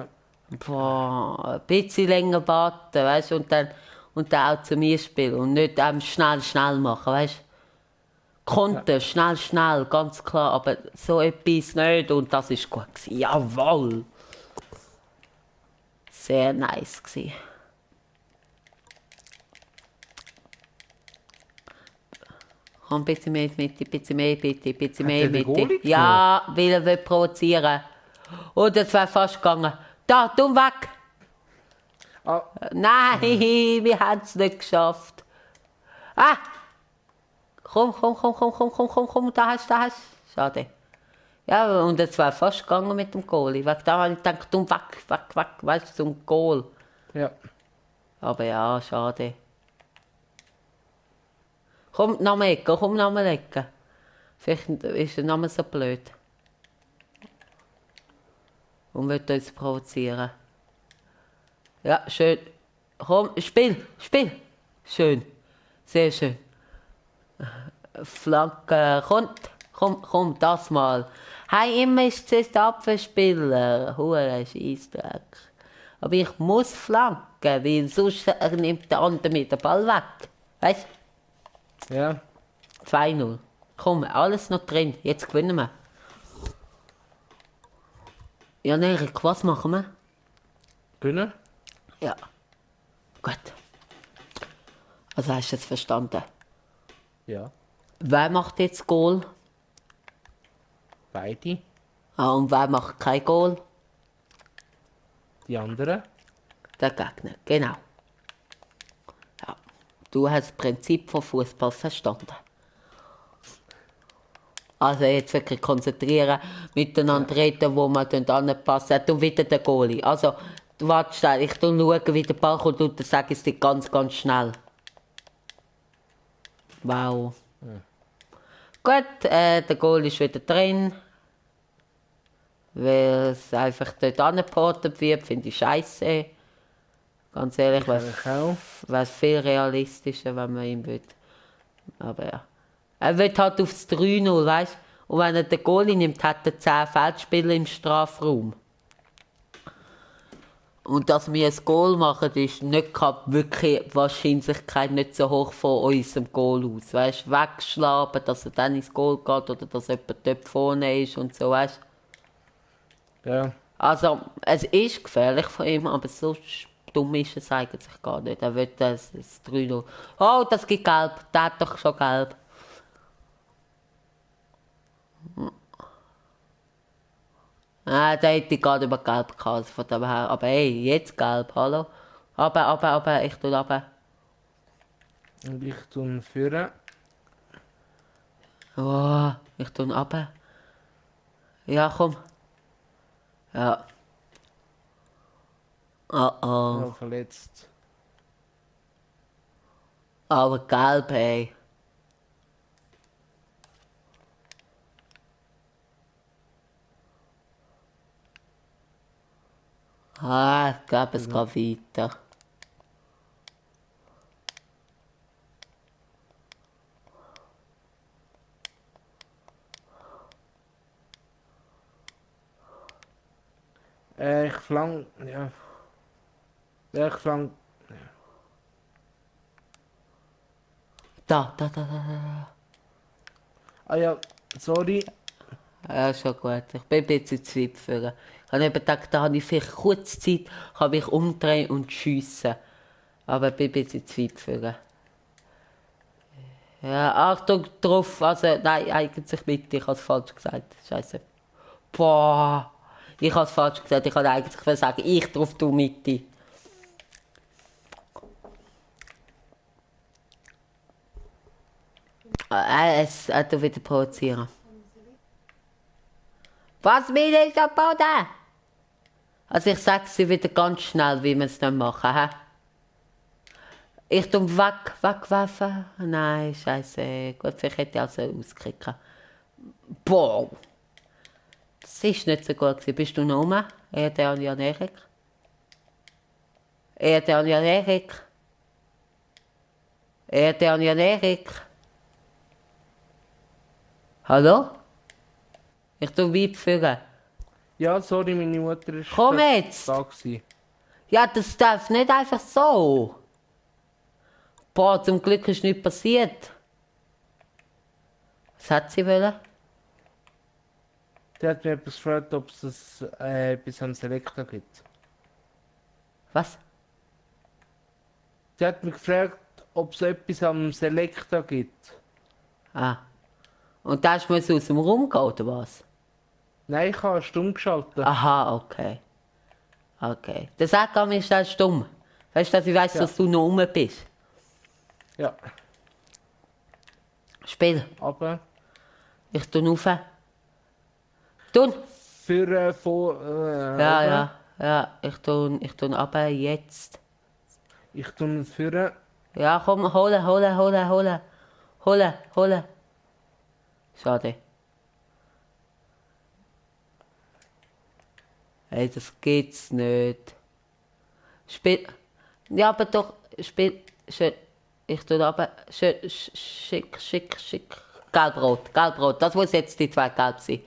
[SPEAKER 2] Boah, ein bisschen länger warten, weißt du, und dann auch zu mir spielen und nicht schnell, schnell machen, weißt du. Konnte, schnell, schnell, ganz klar, aber so etwas nicht und das ist gut gewesen. Jawohl! Sehr nice gewesen. Komm, ein bisschen mehr Mitte, ein bisschen mehr Mitte, ein bisschen
[SPEAKER 1] Hat
[SPEAKER 2] mehr
[SPEAKER 1] der den
[SPEAKER 2] Mitte.
[SPEAKER 1] Goalie
[SPEAKER 2] Ja, weil er will provozieren. Oh, das wäre fast gegangen. Da, dumm weg!
[SPEAKER 1] Ah,
[SPEAKER 2] Nein, wir haben es nicht geschafft. Ah! Komm, komm, komm, komm, komm, komm, komm, komm, da hast du, da hast du. Schade. Ja, und es war fast gegangen mit dem Goalie. Wegen da habe ich gedacht, dumm weg, weg, weg, weißt du, zum Goal.
[SPEAKER 1] ja.
[SPEAKER 2] Aber ja, schade. Komm, noch mal Ecke, komm, noch mal Ecke. Vielleicht ist er noch mal so blöd. Und will uns provozieren. Ja, schön. Komm, Spiel, Spiel. Schön. Sehr schön. Flanke, komm, komm, das mal. Hey, immer ist es der Abwehrspieler. Hure Scheissdreck. Aber ich muss flanken, weil sonst nimmt der andere mir den Ball weg. Weißt du?
[SPEAKER 1] Ja.
[SPEAKER 2] 2-0. Komm, alles noch drin. Jetzt gewinnen wir. Ja, Erik, was machen wir?
[SPEAKER 1] Gönnen?
[SPEAKER 2] Ja. Gut. Also hast du jetzt verstanden?
[SPEAKER 1] Ja.
[SPEAKER 2] Wer macht jetzt Goal?
[SPEAKER 1] Beide.
[SPEAKER 2] Ah, und wer macht kein Goal?
[SPEAKER 1] Die anderen.
[SPEAKER 2] Der Gegner. Genau. Ja. Du hast das Prinzip von Fußball verstanden. Also jetzt wirklich konzentrieren, miteinander reden, wo man dann anpassen. Du wieder der Goalie. Also, du wartest schnell, ich schaue, wie der Ball kommt und dann sage ich es dir ganz, ganz schnell. Wow. Gut, der Goal ist wieder drin. Weil es einfach dort angeportet wird, finde ich scheiße. Ganz ehrlich,
[SPEAKER 1] Ich auch.
[SPEAKER 2] wäre es viel realistischer, wenn man ihn will. Aber ja. Er will halt aufs 3-0, weißt du? Und wenn er den Goalie nimmt, hat er 10 Feldspieler im Strafraum. Und dass wir ein Goal machen, ist nicht wirklich Wahrscheinlichkeit nicht so hoch von unserem Goal aus. Weißt du, wegschlagen, dass er dann ins Goal geht oder dass jemand dort vorne ist und so, weißt du.
[SPEAKER 1] Ja.
[SPEAKER 2] Also, es ist gefährlich von ihm, aber so dumm ist es eigentlich gar nicht. Er will das 3-0. Oh, das gibt Gelb. Der hat doch schon Gelb. Ah, der hätte gerade über Gelb gehabt, also von dem her. Aber hey, jetzt Gelb, hallo? Aber, ich tue aber.
[SPEAKER 1] Und ich tue führen.
[SPEAKER 2] Oh, ich tue aber. Ja, komm. Ja. Oh oh.
[SPEAKER 1] Ja, verletzt.
[SPEAKER 2] Aber Gelb, ey. Ich glaube, es geht weiter.
[SPEAKER 1] Ich verlang. Ja. Ja, ich verlang.
[SPEAKER 2] Da.
[SPEAKER 1] Ah ja, sorry.
[SPEAKER 2] Ja, schon gut. Ich bin ein bisschen zu weit für. Ich habe eben gedacht, da habe ich vielleicht kurz Zeit, kann mich umdrehen und schiessen. Aber ich bin ein bisschen zu weit für. Ja, Achtung drauf. Also, nein, eigentlich mit. Ich habe es falsch gesagt. Scheiße. Boah. Ich habe es falsch gesagt. Ich wollte eigentlich sagen, ich drauf, du Mitte. Es hat wieder provozieren. Was will ich am Boden? Also ich sage sie wieder ganz schnell, wie wir es dann machen. He? Ich tue wegwerfen. Nein, scheiße. Gut, vielleicht hätte ich also auskicken. Boah. Das ist nicht so gut gewesen. Bist du noch rum? Der Jan Erik. Der Jan Erik. Der Jan Erik. Hallo? Ich tue weit führen.
[SPEAKER 1] Ja, sorry, meine Mutter ist
[SPEAKER 2] Komm
[SPEAKER 1] grad
[SPEAKER 2] jetzt!
[SPEAKER 1] da gewesen.
[SPEAKER 2] Ja, das darf nicht einfach so. Boah, zum Glück ist nichts passiert. Was hat sie wollen?
[SPEAKER 1] Sie hat mir etwas gefragt, ob es etwas am Selektor gibt.
[SPEAKER 2] Was?
[SPEAKER 1] Sie hat mich gefragt, ob es etwas am Selektor gibt.
[SPEAKER 2] Ah. Und da musst du aus dem Raum gehen, oder was?
[SPEAKER 1] Nein, ich habe stumm geschaltet.
[SPEAKER 2] Aha, okay. Okay. Der sagt mir, ist das stumm. Weißt du, dass ich weiss,
[SPEAKER 1] Ja.
[SPEAKER 2] dass du noch rum bist?
[SPEAKER 1] Ja,
[SPEAKER 2] Spiel.
[SPEAKER 1] aber
[SPEAKER 2] Ich tue rauf. Tun.
[SPEAKER 1] für von
[SPEAKER 2] Ja. Ich tue runter jetzt.
[SPEAKER 1] ich tue es für
[SPEAKER 2] Ja, komm, holen. Holen. Schade. Hey, das geht's nicht. Spiel. Ja, aber doch, Spiel. Schön. Ich tue aber. Schön, schick. Gelbrot. Das muss jetzt die zwei gelb sein.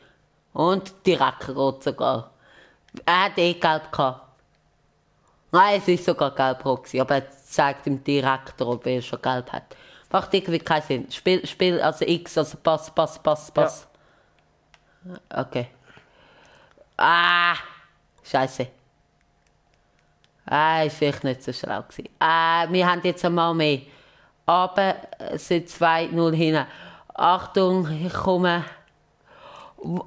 [SPEAKER 2] Und direkt rot sogar. Er hat gelb gehabt. Nein, es ist sogar gelb-rot gewesen, aber er zeigt ihm direkt, ob er schon gelb hat. Macht irgendwie keinen Sinn. Spiel, also X, also Pass. Okay. Ah! Scheiße. Ist vielleicht nicht so schlau gewesen. Wir haben jetzt einmal mehr. Aber es sind 2-0 hinten. Achtung, ich komme.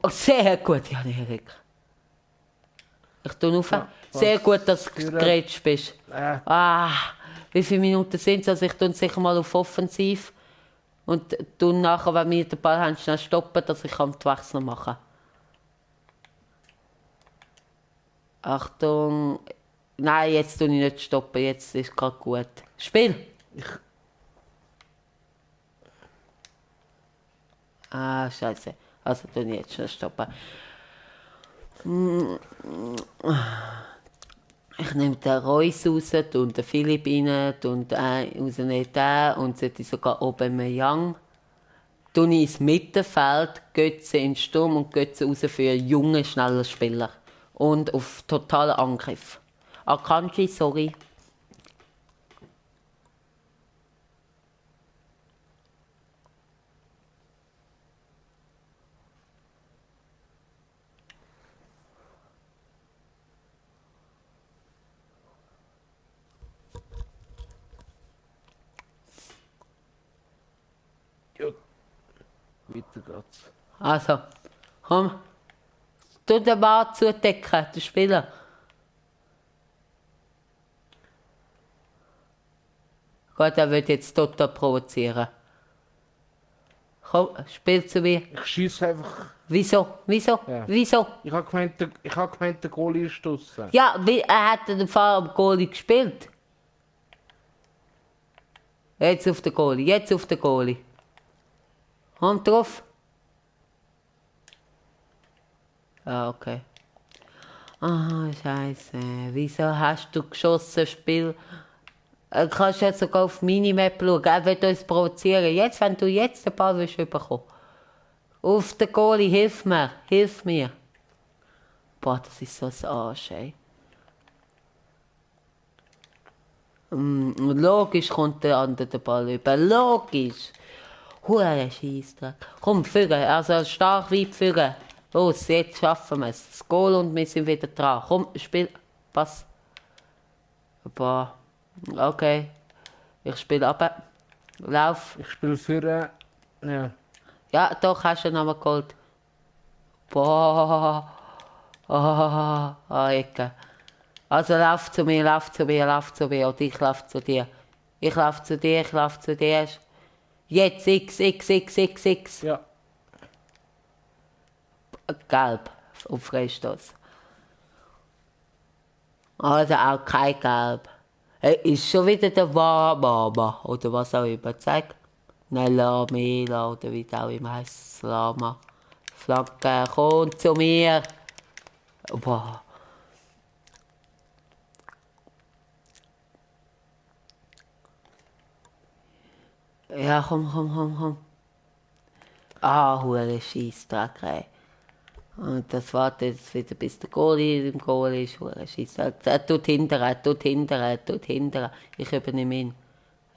[SPEAKER 2] Sehr gut, Jan Erik. Ich tue rauf.
[SPEAKER 1] Ja,
[SPEAKER 2] Sehr gut, dass du
[SPEAKER 1] für-
[SPEAKER 2] gerätscht bist. Wie viele Minuten sind es? Also ich tue sicher mal auf Offensiv. Und tue nachher, wenn wir den Ball haben, schnell stoppen, dass ich die Wechsel machen kann. Achtung. Nein, jetzt tue ich nicht stoppen. Jetzt ist gerade gut. Spiel! Scheiße. Also tue ich jetzt schnell stoppen. Ich nehme den Reus raus, und den Philipp rein, und rausnehmen den und sollte sogar Aubameyang. Tue ich ins Mittelfeld, Götze in den Sturm und Götze raus für junge, schnelle Spieler. Und auf totalen Angriff. Akanji, sorry.
[SPEAKER 1] ja, weiter geht's.
[SPEAKER 2] Also, komm. Tu den Mann zudecken, den Spieler. Gut, er wird jetzt total provozieren. Komm, spiel zu mir.
[SPEAKER 1] Ich schieße einfach.
[SPEAKER 2] Wieso?
[SPEAKER 1] Ja.
[SPEAKER 2] Wieso?
[SPEAKER 1] Ich habe gemeint, der Goalie ist draussen.
[SPEAKER 2] Ja, er hat den Fall am Goalie gespielt. Jetzt auf den Goalie. Komm drauf. Okay. Ah, Scheiße. Wieso hast du geschossen, Spiel? Du kannst jetzt sogar auf Minimap schauen. Er wird uns provozieren. Jetzt, wenn du jetzt den Ball willst bekommen. Auf den Goalie, hilf mir. Hilf mir. Boah, das ist so ein Arsch, ey. Logisch kommt der andere den Ball über. Logisch. Hure Scheissdreck. Komm, führen. Also stark weit führen. Los, jetzt schaffen wir es. Das Goal und wir sind wieder dran. Komm, spiel. Pass. Boah. Okay. Ich spiele ab. Lauf.
[SPEAKER 1] Ich spiele für. Ja.
[SPEAKER 2] Ja, doch, hast du nochmal geholt. Boah. Ecke. Also lauf zu mir, lauf zu mir, lauf zu mir. Und ich lauf zu dir. Ich lauf zu dir, ich lauf zu dir. Jetzt, X.
[SPEAKER 1] Ja.
[SPEAKER 2] Gelb. Auf Freistoß. Also auch kein Gelb. Hey, ist schon wieder der Mama oder was auch immer. Zeig. Nein, Lamela oder wie das auch immer heisst. Lama. Flanke, komm zu mir. Boah. Ja, komm. Ah, hure Scheissdreck, ey. Und das wartet jetzt wieder, bis der Goalie im Goal ist. Hure Scheissdreck. Er tut hinterher. Ich übernehme ihn.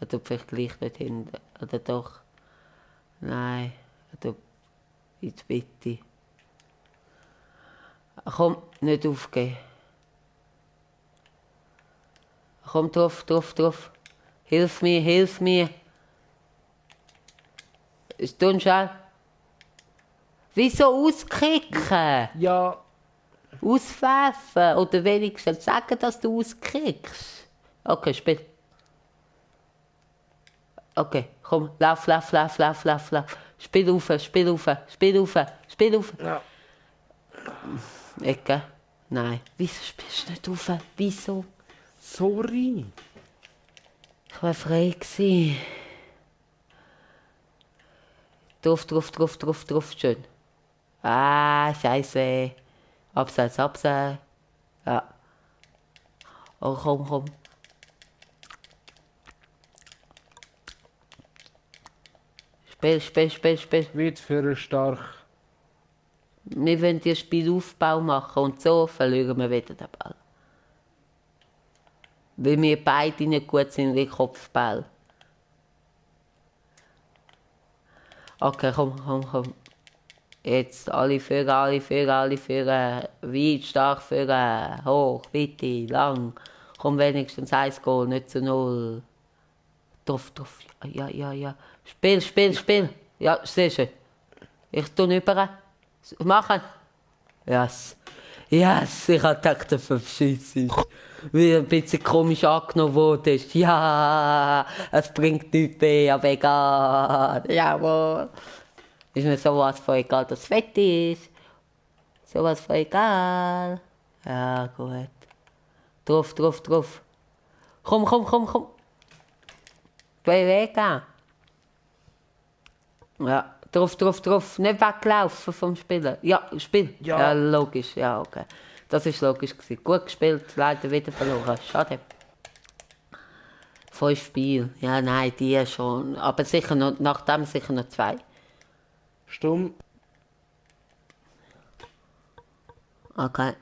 [SPEAKER 2] Er tut vielleicht gleich nicht hinten. Oder doch? Nein. Er tut in die Mitte. Komm, nicht aufgeben. Komm, drauf. Hilf mir. Ist du schnell? Wieso auskicken?
[SPEAKER 1] Ja.
[SPEAKER 2] Auswerfen. Oder wenigstens sagen, dass du auskickst. Okay, spiel. Okay, komm, lauf. Spiel auf.
[SPEAKER 1] Ja.
[SPEAKER 2] Ecke. Nein. Wieso spielst du nicht auf? Wieso?
[SPEAKER 1] Sorry.
[SPEAKER 2] Ich war frei gewesen. Drauf, schön. Ah, Scheiße. Abseits. Ja. Oh, komm. Spiel.
[SPEAKER 1] Wird für stark.
[SPEAKER 2] Wir wollen den Spielaufbau machen und so verlieren wir wieder den Ball. Weil wir beide nicht gut sind wie Kopfball. Okay, komm. Jetzt alle führen. Weit, stark führen. Hoch, Mitte, lang. Komm, wenigstens 1 Goal, nicht zu 0. Drauf. Ja. Spiel. Ja, sehr schön. Ich tue über. Machen. Yes, ich habe gedacht, der Verschiss ist. Wie ein bisschen komisch angenommen wurde. Ja, es bringt nichts mehr, aber egal. Jawohl. Ist mir sowas von egal, dass es fett ist. Sowas von egal. Ja, gut. Drauf. Komm. Bewegen. Ja, drauf. Nicht weglaufen vom Spielen. Ja, Spiel. Ja, logisch. Ja, okay. Das war logisch. Gut gespielt, leider wieder verloren. Schade. 5 Spiele. Ja, nein, die schon. Aber sicher noch, nachdem sicher noch 2.
[SPEAKER 1] Stumm.
[SPEAKER 2] Okay.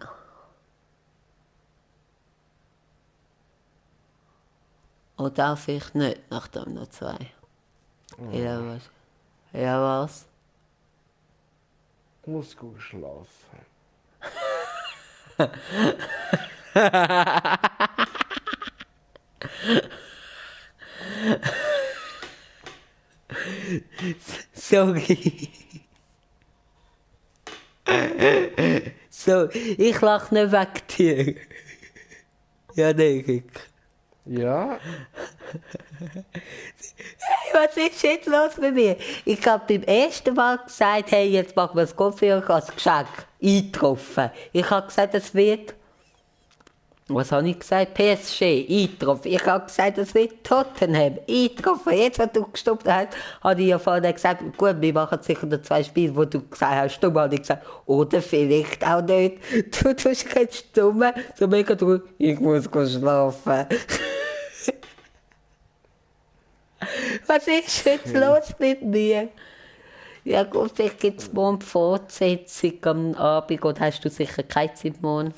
[SPEAKER 2] Oder auch vielleicht nicht, nachdem noch 2. Ja, was?
[SPEAKER 1] Ich muss gut schlafen.
[SPEAKER 2] Sorry. So, ich lache nicht wegen dir. Ja, denke ich.
[SPEAKER 1] Ja?
[SPEAKER 2] Hey, was ist jetzt los mit mir? Ich habe beim ersten Mal gesagt, hey, jetzt machen wir das Kopfhörer als Geschenk. Eingetroffen. Ich habe gesagt, es wird Was habe ich gesagt? PSG, eingetroffen. Ich habe gesagt, das wird Tottenham, eingetroffen. Jetzt, was du gestoppt hast, habe ich ja vorher gesagt, gut, wir machen sicher noch 2 Spiele, wo du gesagt hast, stumm, habe ich gesagt, oder vielleicht auch nicht. Du tust kein Stumm, so mega drüber, ich muss schlafen. Was ist jetzt los mit mir? Ja gut, vielleicht gibt es morgen Fortsetzung am Abend, oder hast du sicher keine Zeit morgen?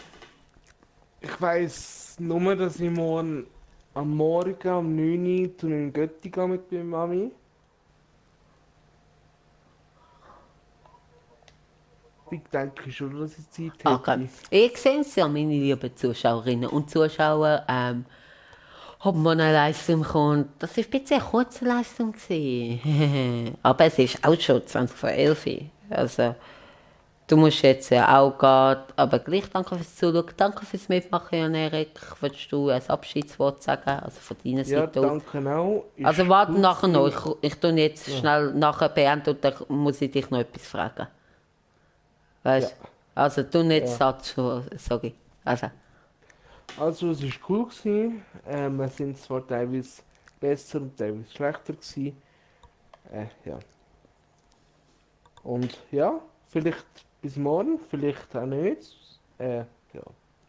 [SPEAKER 1] Ich weiss nur, dass ich am Morgen um 9 Uhr zu einem Götti gehe mit meiner Mami. Ich denke schon, dass ich Zeit
[SPEAKER 2] Okay.
[SPEAKER 1] hätte.
[SPEAKER 2] Ich sehe es ja, meine lieben Zuschauerinnen und Zuschauer, ob man eine Leistung kommt. Das war ein bisschen eine kurze Leistung gewesen. Aber es ist auch schon 20 vor 11 Uhr. Also, du musst jetzt ja auch gehen. Aber gleich danke fürs Zuschauen, danke fürs Mitmachen, Jan Erik. Willst du ein Abschiedswort sagen? Also von deiner
[SPEAKER 1] Ja,
[SPEAKER 2] Seite aus?
[SPEAKER 1] danke auch. Ist
[SPEAKER 2] Also warte
[SPEAKER 1] cool
[SPEAKER 2] nachher noch.
[SPEAKER 1] gewesen.
[SPEAKER 2] Ich tue jetzt schnell nachher beenden und dann muss ich dich noch etwas fragen.
[SPEAKER 1] Ja,
[SPEAKER 2] Weißt du? Also du nicht
[SPEAKER 1] ja.
[SPEAKER 2] Satz schon, sorry. Also.
[SPEAKER 1] Also, es war cool gewesen. Wir sind zwar teilweise besser und teilweise schlechter gewesen. Ja. Und ja, vielleicht bis morgen, vielleicht auch nicht. Ja,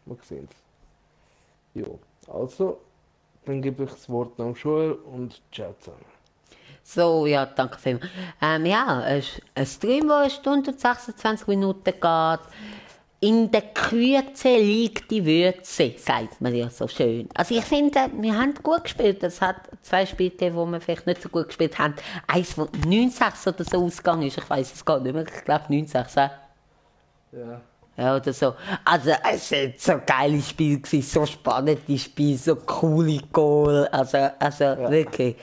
[SPEAKER 1] wir sehen es. Jo. Also, dann gebe ich das Wort an Joel und ciao zusammen.
[SPEAKER 2] So, ja, danke vielmals. Ja, ein Stream, der 1 Stunde und 26 Minuten geht. In der Kürze liegt die Würze, sagt man ja so schön. Also ich finde, wir haben gut gespielt. Es hat 2 Spiele gegeben, wo wir vielleicht nicht so gut gespielt haben. Eins, wo 9-6 oder so ausgegangen ist. Ich weiß es gar nicht mehr. Ich glaube 9-6.
[SPEAKER 1] Ja.
[SPEAKER 2] Ja, oder so. Also, es war so ein geiles Spiel, gewesen, so spannendes Spiel, so coole Goal. Also
[SPEAKER 1] Ja.
[SPEAKER 2] wirklich.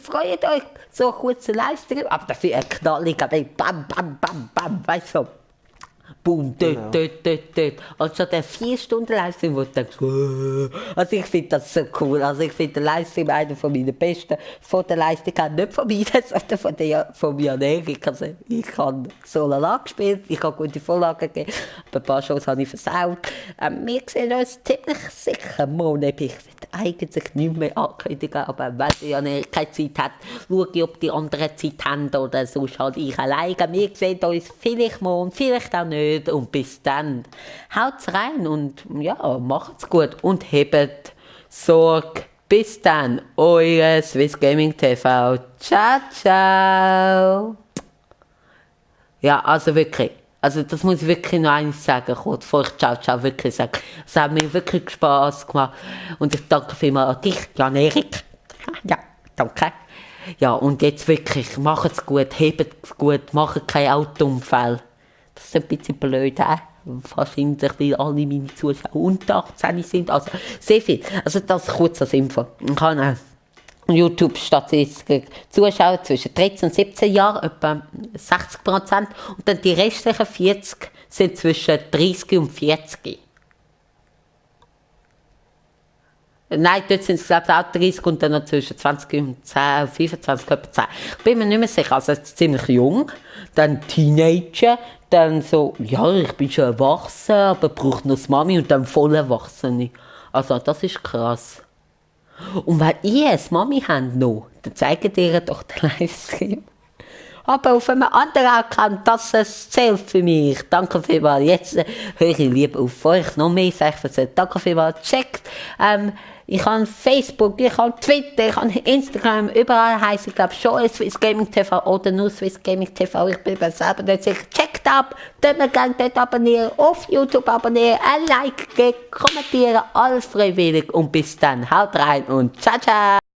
[SPEAKER 2] Freut euch, so einen kurzen Livestream, aber dafür ein knalliger, bam, bam, bam, bam, weißt du. Boom,
[SPEAKER 1] Genau.
[SPEAKER 2] dort. Anstatt der 4 Stunden Livestream, wo du denkst, also ich finde das so cool. Also ich finde den Livestream einer von meinen besten von der Leistung her, nicht von mir, sondern von Jan Erik. Also ich habe so lala gespielt, ich habe gute Vorlagen gegeben, aber ein paar Shows habe ich versaut. Wir sehen uns ziemlich sicher morgen. Ich will eigentlich nicht mehr ankündigen, aber wenn Jan Erik keine Zeit hat, schaue ich, ob die anderen Zeit haben oder sonst halt ich alleine. Wir sehen uns vielleicht morgen, vielleicht auch nicht. Und bis dann, haut's rein und ja, macht's gut und hebt Sorge. Bis dann, eure Swiss Gaming TV. Ciao, ciao. Ja, also wirklich. Also das muss ich wirklich noch eins sagen, bevor ich ciao, ciao wirklich sage. Es hat mir wirklich Spass gemacht und ich danke vielmals an dich, Jan Erik. Ja, danke. Ja, und jetzt wirklich, macht's gut, hebt's gut, macht keine Autounfälle. Das ist ein bisschen blöd, wahrscheinlich, weil alle meine Zuschauer unter 18 sind, also sehr viel. Also das kurz als Info. Ich habe YouTube-Statistik Zuschauer zwischen 13 und 17 Jahren, etwa 60%, und dann die restlichen 40 sind zwischen 30 und 40. Nein, dort sind es glaube ich auch 30 und dann noch zwischen 20 und 10, 25, etwa 10. Ich bin mir nicht mehr sicher, also ziemlich jung, dann Teenager, dann so, ja, ich bin schon erwachsen, aber brauche noch das Mami und dann voll Erwachsene. Also das ist krass. Und wenn ihr eine Mami habt noch, dann zeigt ihr doch den Livestream. Aber auf einem anderen Account, das zählt für mich. Danke vielmals. Jetzt höre ich lieber auf euch. Noch mehr sage ich erzählt. Danke vielmals. Checkt. Ich habe Facebook, ich habe Twitter, ich habe Instagram. Überall heisst ich glaube schon Swiss Gaming TV oder nur Swiss Gaming TV. Ich bin mir selber nicht sicher. Checkt ab. Dort gerne dort abonnieren. Auf YouTube abonnieren. Ein Like geben. Kommentieren. Alles freiwillig. Und bis dann. Haut rein und ciao, ciao.